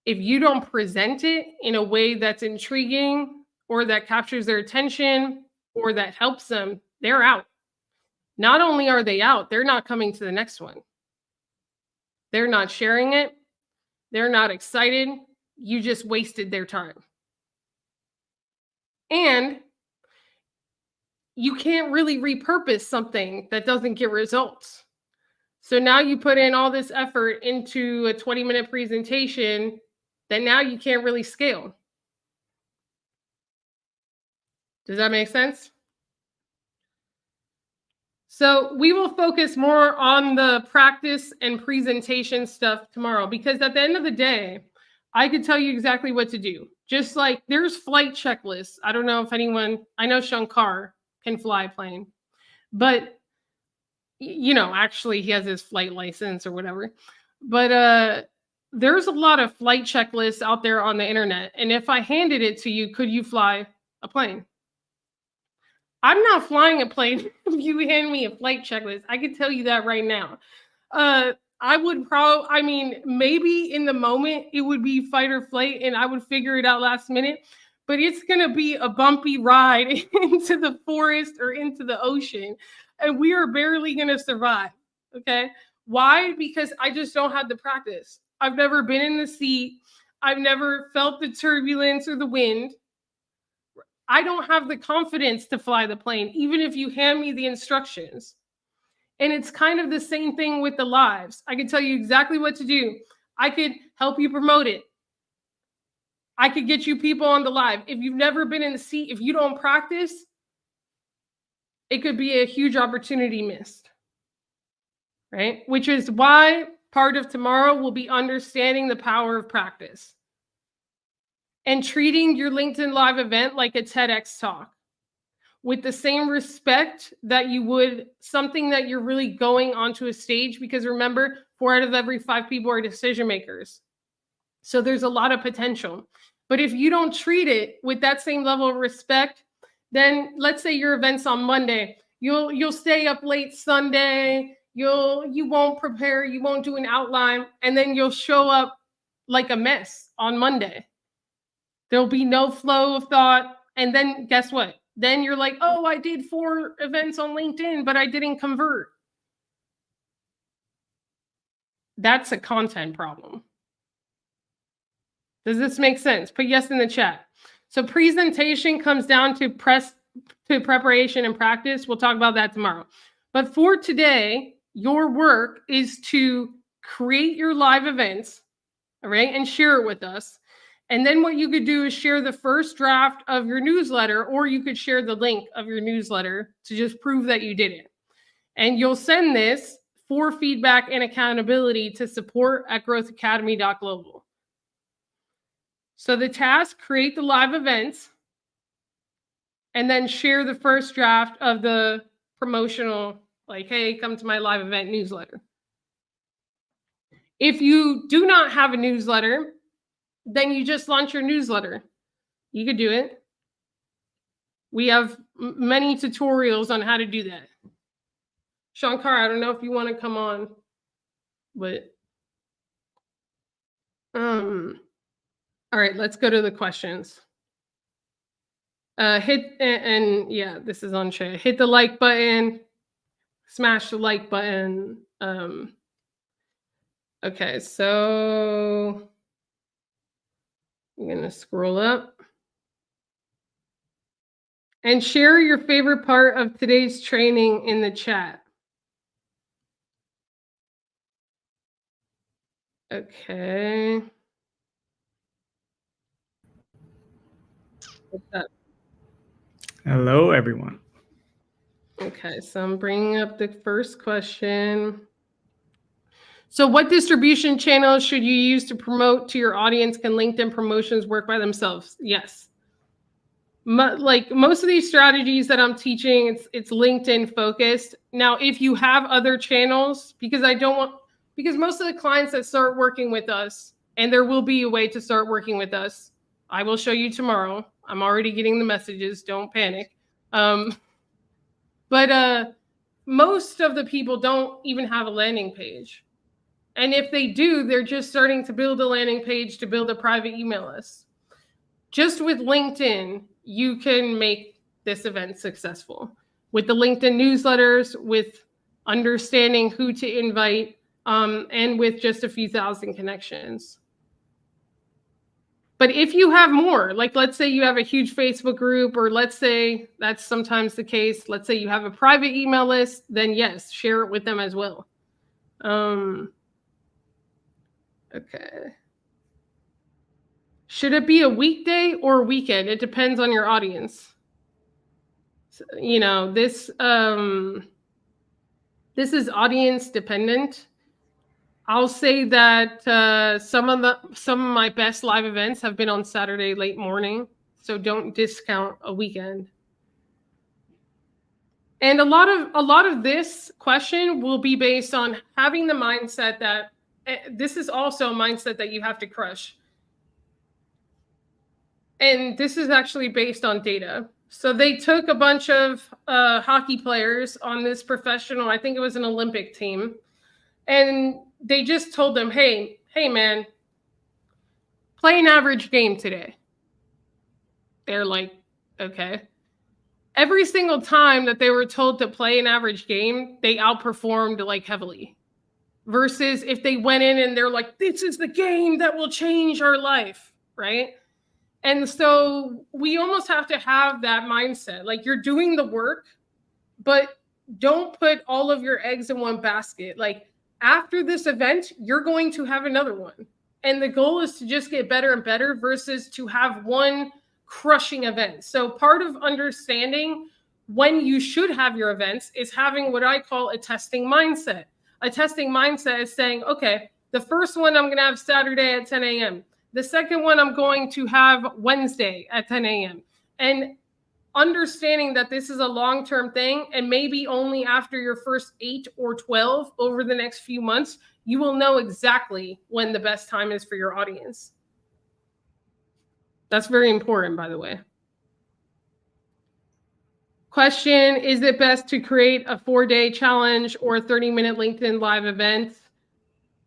If you don't present it in a way that's intriguing or that captures their attention or that helps them, they're out. Not only are they out, they're not coming to the next one. They're not sharing it. They're not excited. You just wasted their time. And you can't really repurpose something that doesn't get results. So now you put in all this effort into a 20-minute presentation that now you can't really scale. Does that make sense? So we will focus more on the practice and presentation stuff tomorrow, because at the end of the day, I could tell you exactly what to do. Just like there's flight checklists. I don't know if I know Shankar can fly a plane, but actually he has his flight license or whatever. But there's a lot of flight checklists out there on the internet. And if I handed it to you, could you fly a plane? I'm not flying a plane if you hand me a flight checklist. I can tell you that right now. I would maybe in the moment it would be fight or flight and I would figure it out last minute, but it's going to be a bumpy ride into the forest or into the ocean. And we are barely going to survive. Okay. Why? Because I just don't have the practice. I've never been in the seat. I've never felt the turbulence or the wind. I don't have the confidence to fly the plane, even if you hand me the instructions. And it's kind of the same thing with the lives. I can tell you exactly what to do. I could help you promote it. I could get you people on the live. If you've never been in the seat, if you don't practice, it could be a huge opportunity missed, right? Which is why part of tomorrow will be understanding the power of practice and treating your LinkedIn Live event like a TEDx talk with the same respect that you would something that you're really going onto a stage, because remember, 4 out of every 5 people are decision makers. So there's a lot of potential. But if you don't treat it with that same level of respect, then let's say your event's on Monday, you'll stay up late Sunday, you won't prepare, you won't do an outline, and then you'll show up like a mess on Monday. There'll be no flow of thought. And then guess what? Then you're like, oh, I did 4 events on LinkedIn, but I didn't convert. That's a content problem. Does this make sense? Put yes in the chat. So presentation comes down to preparation and practice. We'll talk about that tomorrow. But for today, your work is to create your live events, all right, and share it with us. And then what you could do is share the first draft of your newsletter, or you could share the link of your newsletter to just prove that you did it. And you'll send this for feedback and accountability to support@growthacademy.global. So the task, create the live events, and then share the first draft of the promotional, like, hey, come to my live event newsletter. If you do not have a newsletter, then you just launch your newsletter. You could do it. We have many tutorials on how to do that. Shankar, I don't know if you want to come on, but all right, let's go to the questions. Yeah, this is on chat. Hit the like button, smash the like button. Okay, so I'm gonna scroll up and share your favorite part of today's training in the chat. Okay. What's up? Hello, everyone. Okay, so I'm bringing up the first question. So what distribution channels should you use to promote to your audience? Can LinkedIn promotions work by themselves? Yes. Like most of these strategies that I'm teaching, it's LinkedIn focused. Now, if you have other channels, because most of the clients that start working with us, and there will be a way to start working with us, I will show you tomorrow. I'm already getting the messages. Don't panic. But most of the people don't even have a landing page. And if they do, they're just starting to build a landing page to build a private email list. Just with LinkedIn, you can make this event successful. With the LinkedIn newsletters, with understanding who to invite, and with just a few thousand connections. But if you have more, like let's say you have a huge Facebook group, or let's say that's sometimes the case, let's say you have a private email list, then yes, share it with them as well. Okay. Should it be a weekday or a weekend? It depends on your audience. So, you know, this is audience dependent. I'll say that some of my best live events have been on Saturday late morning, so don't discount a weekend. And a lot of this question will be based on having the mindset that this is also a mindset that you have to crush. And this is actually based on data. So they took a bunch of hockey players on this professional, I think it was an Olympic team, and they just told them, hey man, play an average game today. They're like, okay. Every single time that they were told to play an average game, they outperformed like heavily. Versus if they went in and they're like, this is the game that will change our life, right? And so we almost have to have that mindset. Like, you're doing the work, but don't put all of your eggs in one basket. Like, after this event, you're going to have another one. And the goal is to just get better and better versus to have one crushing event. So part of understanding when you should have your events is having what I call a testing mindset. A testing mindset is saying, okay, the first one I'm going to have Saturday at 10 a.m. The second one I'm going to have Wednesday at 10 a.m. And understanding that this is a long-term thing, and maybe only after your first 8 or 12 over the next few months, you will know exactly when the best time is for your audience. That's very important, by the way. Question, is it best to create a 4-day challenge or a 30-minute LinkedIn live event?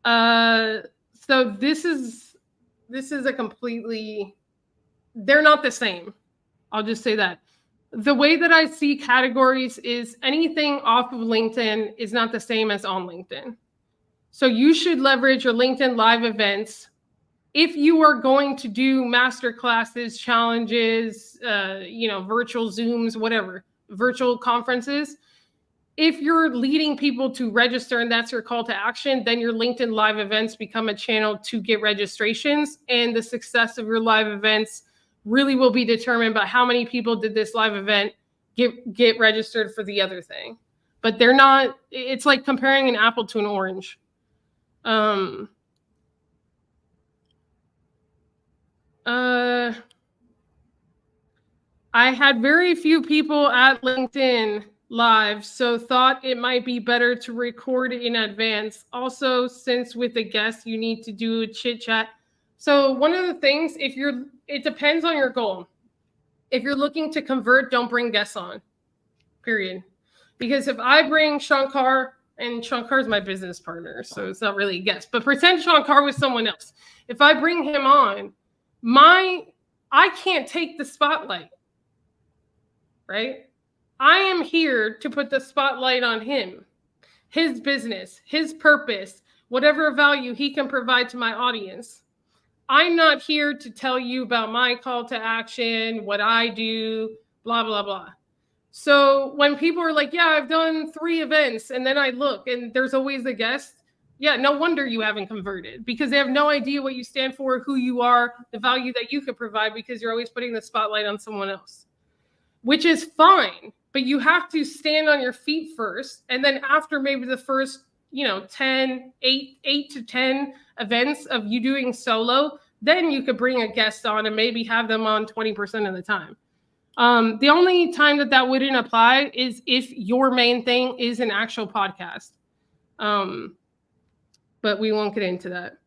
So this is a completely, they're not the same. I'll just say that. The way that I see categories is anything off of LinkedIn is not the same as on LinkedIn. So you should leverage your LinkedIn live events. If you are going to do master classes, challenges, virtual Zooms, whatever, virtual conferences, if you're leading people to register and that's your call to action, then your LinkedIn live events become a channel to get registrations, and the success of your live events really will be determined by how many people did this live event get registered for the other thing. But they're not, it's like comparing an apple to an orange. I had very few people at LinkedIn live, so thought it might be better to record in advance. Also, since with a guest, you need to do a chit chat. So one of the things, it depends on your goal. If you're looking to convert, don't bring guests on, period. Because if I bring Shankar, and Shankar is my business partner, so it's not really a guest, but pretend Shankar was someone else. If I bring him on, I can't take the spotlight, right? I am here to put the spotlight on him, his business, his purpose, whatever value he can provide to my audience. I'm not here to tell you about my call to action, what I do, blah, blah, blah. So when people are like, yeah, I've done 3 events, and then I look and there's always a guest, yeah, no wonder you haven't converted, because they have no idea what you stand for, who you are, the value that you could provide, because you're always putting the spotlight on someone else, which is fine. But you have to stand on your feet first. And then after maybe the first, 8 to 10 events of you doing solo, then you could bring a guest on and maybe have them on 20% of the time. The only time that wouldn't apply is if your main thing is an actual podcast. But we won't get into that.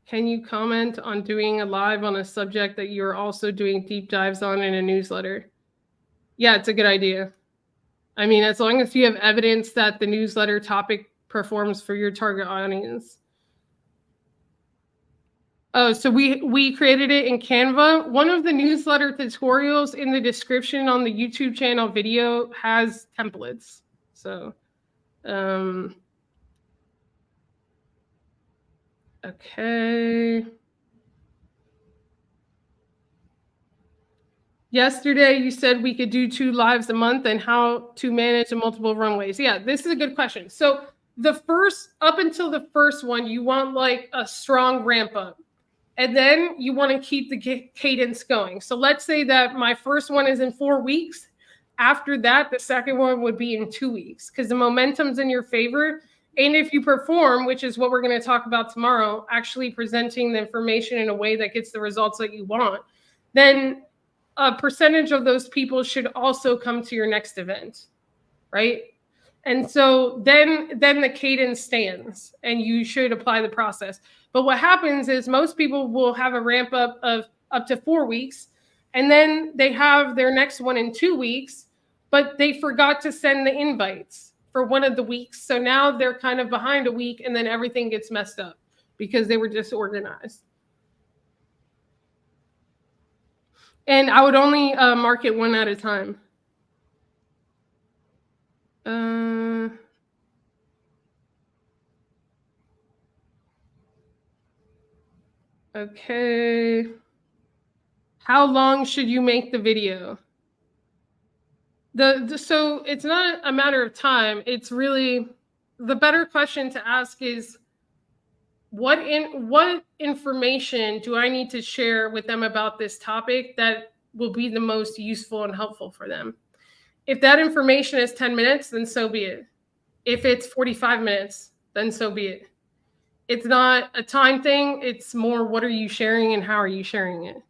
Can you comment on doing a live on a subject that you're also doing deep dives on in a newsletter? Yeah, it's a good idea. I mean, as long as you have evidence that the newsletter topic performs for your target audience. Oh, so we created it in Canva. One of the newsletter tutorials in the description on the YouTube channel video has templates. So, okay. Yesterday, you said we could do 2 lives a month and how to manage the multiple runways. Yeah, this is a good question. So up until the first one, you want like a strong ramp up. And then you want to keep the cadence going. So let's say that my first one is in 4 weeks. After that, the second one would be in 2 weeks, because the momentum's in your favor. And if you perform, which is what we're going to talk about tomorrow, actually presenting the information in a way that gets the results that you want, then a percentage of those people should also come to your next event, right? And so then the cadence stands and you should apply the process. But what happens is most people will have a ramp up of up to 4 weeks, and then they have their next one in 2 weeks, but they forgot to send the invites for one of the weeks. So now they're kind of behind a week, and then everything gets messed up because they were disorganized. And I would only mark it one at a time. Okay. How long should you make the video? So it's not a matter of time. It's really the better question to ask is what information do I need to share with them about this topic that will be the most useful and helpful for them? If that information is 10 minutes, then so be it. If it's 45 minutes, then so be it. It's not a time thing. It's more what are you sharing and how are you sharing it?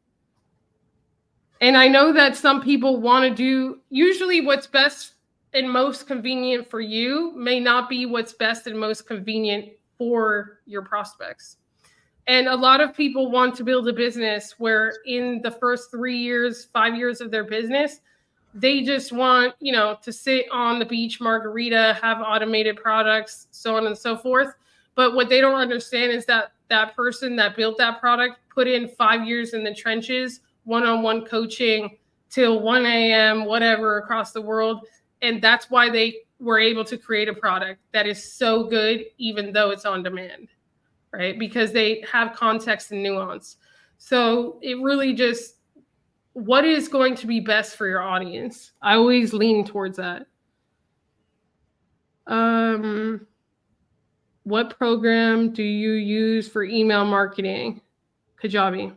And I know that some people want to do usually what's best and most convenient for you may not be what's best and most convenient for your prospects. And a lot of people want to build a business where in the first 3 years, 5 years of their business, they just want, to sit on the beach, margarita, have automated products, so on and so forth. But what they don't understand is that that person that built that product put in 5 years in the trenches, one-on-one coaching till 1 a.m., whatever, across the world. And that's why they were able to create a product that is so good, even though it's on demand, right? Because they have context and nuance. So it really just, what is going to be best for your audience? I always lean towards that. What program do you use for email marketing? Kajabi.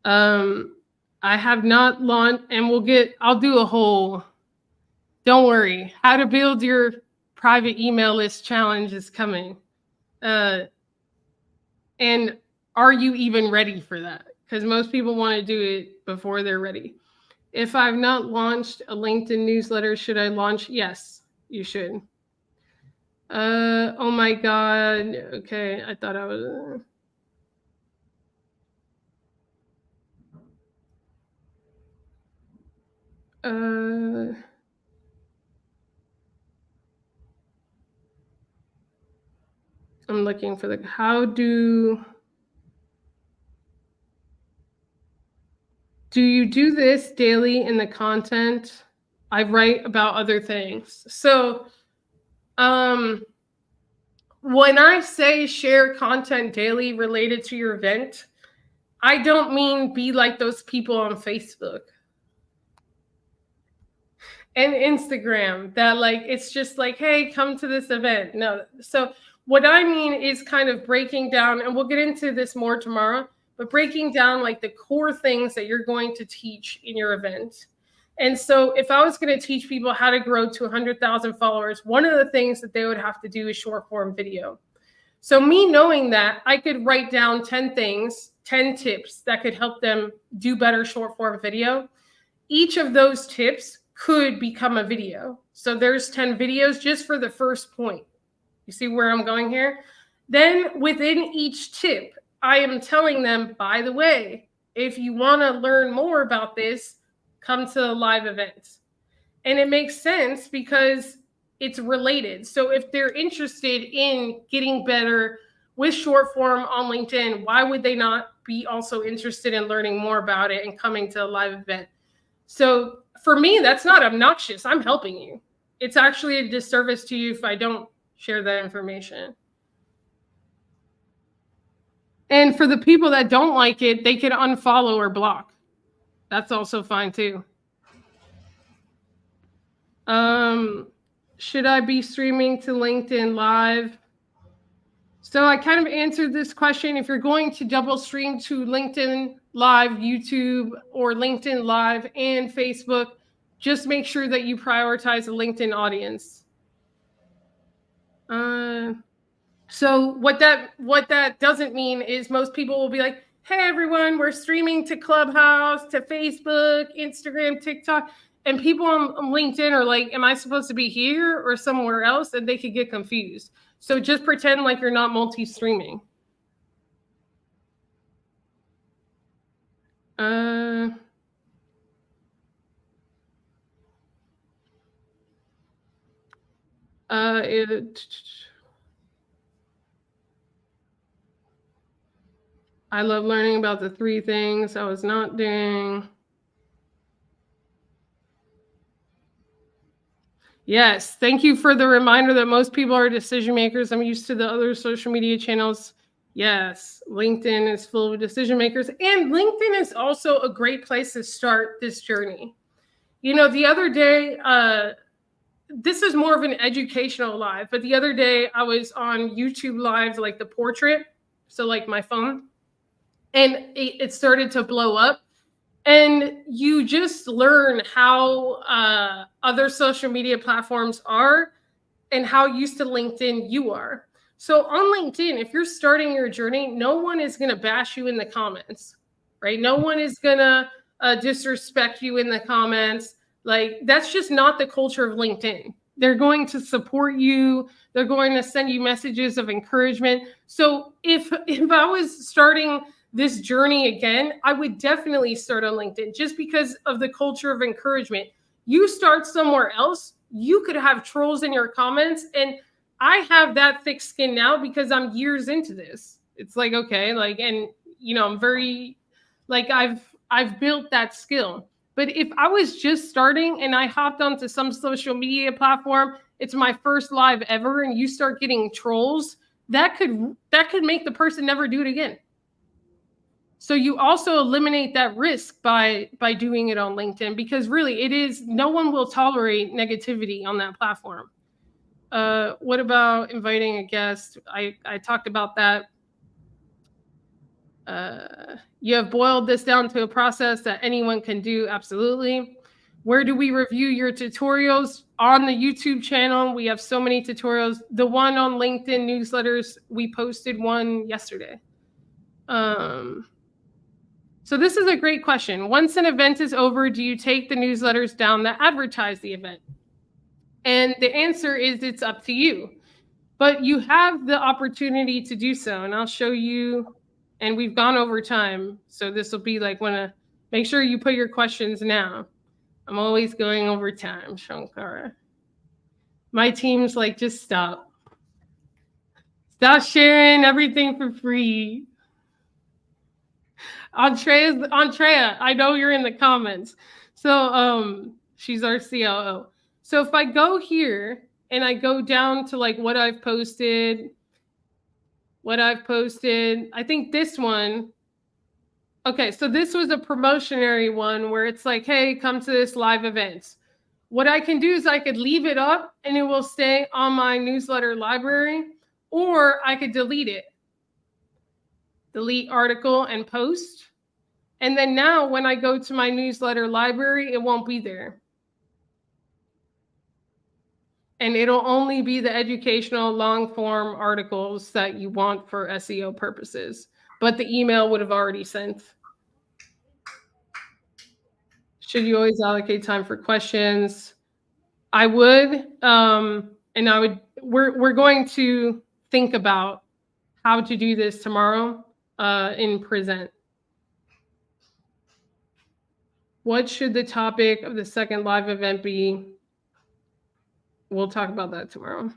I have not launched, and I'll do a whole, don't worry, how to build your private email list challenge is coming. And are you even ready for that? Because most people want to do it before they're ready. If I've not launched a LinkedIn newsletter, should I launch? Yes, you should. Oh my God. Okay, I thought I was... I'm looking for how do you do this daily in the content? I write about other things. So, when I say share content daily related to your event, I don't mean be like those people on Facebook and Instagram that it's just like, hey, come to this event. No. So what I mean is kind of breaking down, and we'll get into this more tomorrow, but breaking down the core things that you're going to teach in your event. And so if I was going to teach people how to grow to 100,000 followers, one of the things that they would have to do is short form video. So me knowing that, I could write down 10 things, 10 tips that could help them do better short form video. Each of those tips could become a video. So there's 10 videos just for the first point. You see where I'm going here? Then within each tip, I am telling them, by the way, if you want to learn more about this, come to the live events. And it makes sense because it's related. So if they're interested in getting better with short form on LinkedIn, why would they not be also interested in learning more about it and coming to a live event? So for me, that's not obnoxious. I'm helping you. It's actually a disservice to you if I don't share that information. And for the people that don't like it, they can unfollow or block. That's also fine too. Should I be streaming to LinkedIn Live? So I kind of answered this question. If you're going to double stream to LinkedIn Live, YouTube, or LinkedIn Live and Facebook, just make sure that you prioritize the LinkedIn audience. So what that doesn't mean is most people will be like, hey, everyone, we're streaming to Clubhouse, to Facebook, Instagram, TikTok. And people on LinkedIn are like, am I supposed to be here or somewhere else? And they could get confused. So just pretend like you're not multi-streaming. I love learning about the 3 things I was not doing. Yes, thank you for the reminder that most people are decision makers. I'm used to the other social media channels Yes, LinkedIn is full of decision makers, and LinkedIn is also a great place to start this journey. You know, the other day, this is more of an educational live, but the other day I was on YouTube Live, like the portrait, so like my phone, and it started to blow up. And you just learn how other social media platforms are and how used to LinkedIn you are. So on LinkedIn, if you're starting your journey, no one is going to bash you in the comments, right? No one is going to disrespect you in the comments. Like, that's just not the culture of LinkedIn. They're going to support you. They're going to send you messages of encouragement. So if I was starting this journey again, I would definitely start on LinkedIn just because of the culture of encouragement. You start somewhere else, you could have trolls in your comments, and I have that thick skin now because I'm years into this. It's like, okay, like, and you know, I'm very, like, I've built that skill. But if I was just starting and I hopped onto some social media platform, it's my first live ever, and you start getting trolls, that could make the person never do it again. So you also eliminate that risk by doing it on LinkedIn, because really it is, no one will tolerate negativity on that platform. What about inviting a guest? I talked about that. You have boiled this down to a process that anyone can do. Absolutely. Where do we review your tutorials? On the YouTube channel. We have so many tutorials. The one on LinkedIn newsletters, we posted one yesterday. So this is a great question. Once an event is over, do you take the newsletters down that advertise the event? And the answer is it's up to you. But you have the opportunity to do so. And I'll show you, and we've gone over time. So this will be like make sure you put your questions now. I'm always going over time, Shankara. My team's like, just stop. Stop sharing everything for free. Andrea, I know you're in the comments. So she's our COO. So if I go here and I go down to like what I've posted, I think this one. Okay, so this was a promotionary one where it's like, hey, come to this live event. What I can do is I could leave it up and it will stay on my newsletter library, or I could delete it. Delete article and post. And then now when I go to my newsletter library, it won't be there. And it'll only be the educational long form articles that you want for SEO purposes. But the email would have already sent. Should you always allocate time for questions? I would. And I would, we're going to think about how to do this tomorrow in Present. What should the topic of the second live event be? We'll talk about that tomorrow.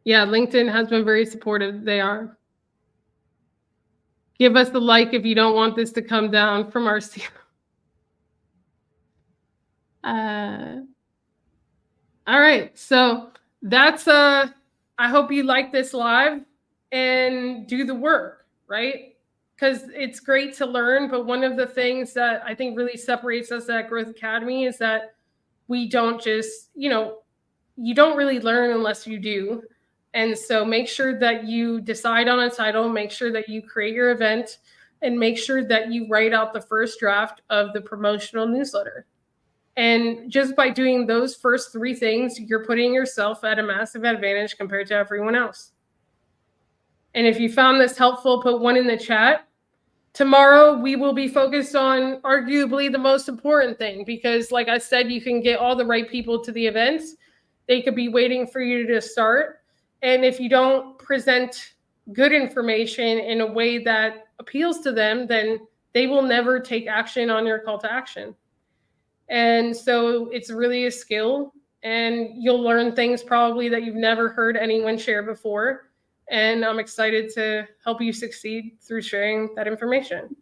Yeah, LinkedIn has been very supportive. They are. Give us the like if you don't want this to come down from our CEO. All right, so that's I hope you like this live and do the work, right? Because it's great to learn, but one of the things that I think really separates us at Growth Academy is that we don't just, you don't really learn unless you do. And so make sure that you decide on a title, make sure that you create your event, and make sure that you write out the first draft of the promotional newsletter. And just by doing those first 3 things, you're putting yourself at a massive advantage compared to everyone else. And if you found this helpful, put 1 in the chat. Tomorrow, we will be focused on arguably the most important thing, because like I said, you can get all the right people to the events. They could be waiting for you to start. And if you don't present good information in a way that appeals to them, then they will never take action on your call to action. And so it's really a skill, and you'll learn things probably that you've never heard anyone share before. And I'm excited to help you succeed through sharing that information.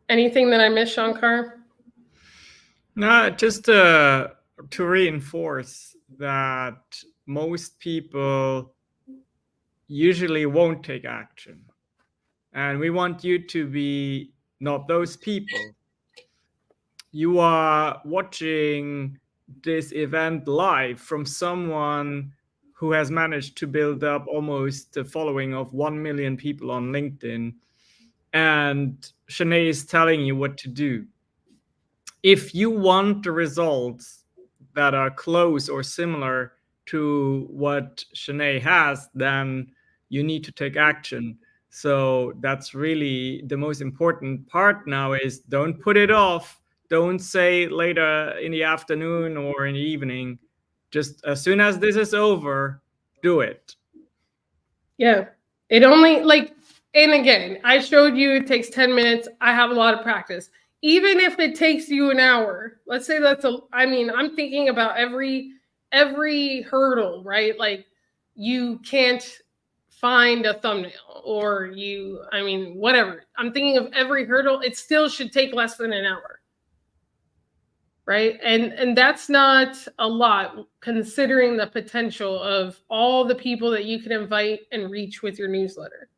Anything that I missed, Shankar? No, just to reinforce that most people usually won't take action. And we want you to be not those people. You are watching this event live from someone who has managed to build up almost a following of 1 million people on LinkedIn. And Shanae is telling you what to do. If you want the results that are close or similar to what Shanae has, then you need to take action. So that's really the most important part now is don't put it off. Don't say later in the afternoon or in the evening. Just as soon as this is over, do it. Yeah. It only and again, I showed you it takes 10 minutes. I have a lot of practice. Even if it takes you an hour, let's say I'm thinking about every hurdle, right? Like you can't find a thumbnail or whatever. I'm thinking of every hurdle. It still should take less than an hour. Right. And that's not a lot considering the potential of all the people that you can invite and reach with your newsletter.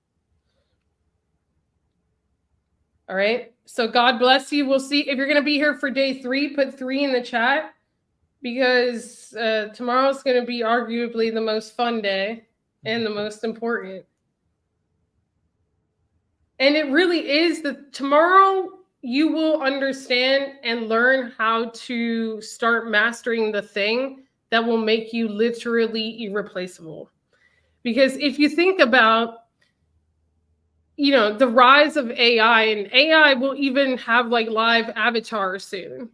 All right. So God bless you. We'll see if you're going to be here for day 3, put 3 in the chat because tomorrow's going to be arguably the most fun day and the most important. And it really is tomorrow you will understand and learn how to start mastering the thing that will make you literally irreplaceable. Because if you think about, the rise of AI, and AI will even have live avatars soon,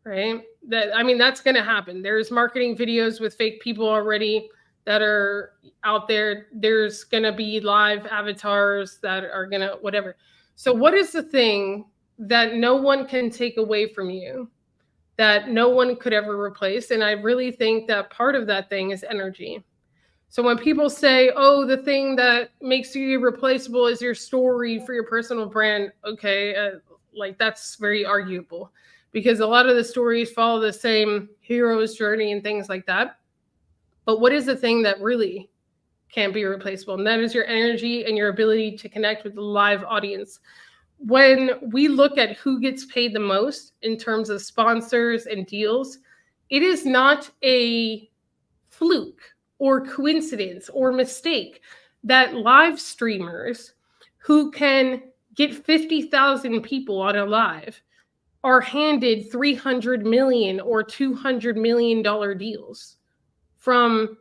right? That's going to happen. There's marketing videos with fake people already that are out there. There's going to be live avatars that are going to whatever. So what is the thing that no one can take away from you, that no one could ever replace? And I really think that part of that thing is energy. So when people say, oh, the thing that makes you irreplaceable is your story for your personal brand, okay, that's very arguable because a lot of the stories follow the same hero's journey and things like that. But what is the thing that really can't be replaceable? And that is your energy and your ability to connect with the live audience. When we look at who gets paid the most in terms of sponsors and deals, it is not a fluke or coincidence or mistake that live streamers who can get 50,000 people on a live are handed $300 million or $200 million deals from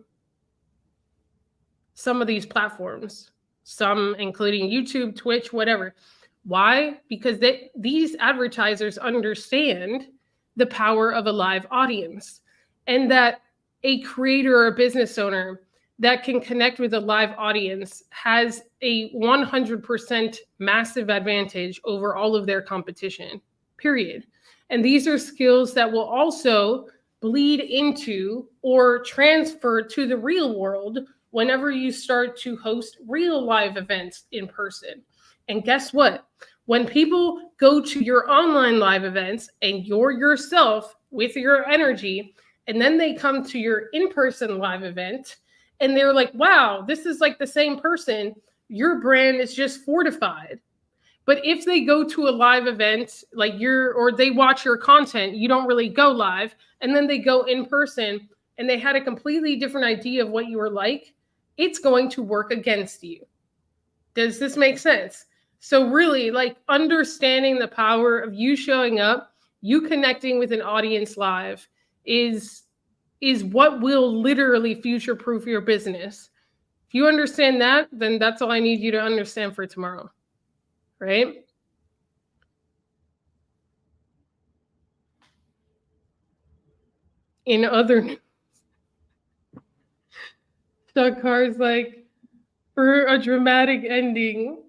some of these platforms, some including YouTube, Twitch, whatever. Why? Because these advertisers understand the power of a live audience, and that a creator or a business owner that can connect with a live audience has a 100% massive advantage over all of their competition, period. And these are skills that will also bleed into or transfer to the real world whenever you start to host real live events in person. And guess what? When people go to your online live events and you're yourself with your energy, and then they come to your in-person live event and they're like, wow, this is like the same person, your brand is just fortified. But if they go to a live event or they watch your content, you don't really go live, and then they go in person and they had a completely different idea of what you were like, it's going to work against you. Does this make sense? So really, understanding the power of you showing up, you connecting with an audience live is what will literally future-proof your business. If you understand that, then that's all I need you to understand for tomorrow, right? In other news, Chuck Carr's for a dramatic ending.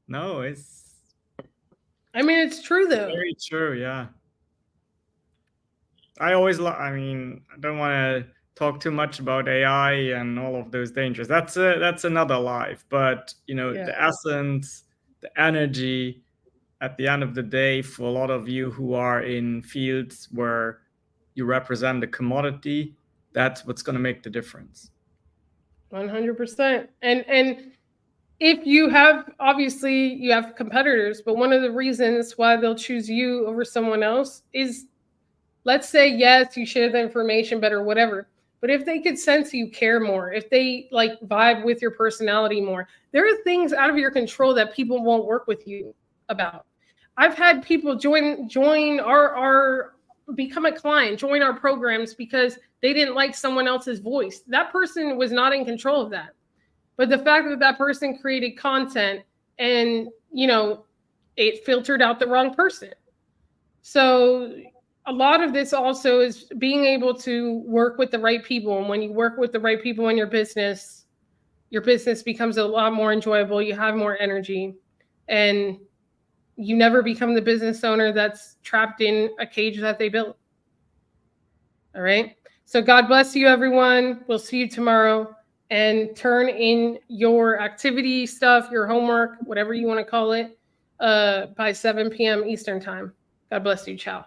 No, it's it's true though. Very true, yeah. I don't want to talk too much about AI and all of those dangers. That's another life. But the essence, the energy, at the end of the day, for a lot of you who are in fields where you represent a commodity, that's what's going to make the difference. 100%. And if you have, obviously you have competitors, but one of the reasons why they'll choose you over someone else is, let's say, yes, you share the information better, whatever. But if they could sense you care more, if they like vibe with your personality more, there are things out of your control that people won't work with you about. I've had people join our become a client, join our programs because they didn't like someone else's voice. That person was not in control of that. But the fact that that person created content and, you know, it filtered out the wrong person. So a lot of this also is being able to work with the right people. And when you work with the right people in your business becomes a lot more enjoyable. You have more energy, and you never become the business owner that's trapped in a cage that they built. All right. So God bless you, everyone. We'll see you tomorrow, and turn in your activity stuff, your homework, whatever you want to call it, by 7 p.m. Eastern time. God bless you. Ciao.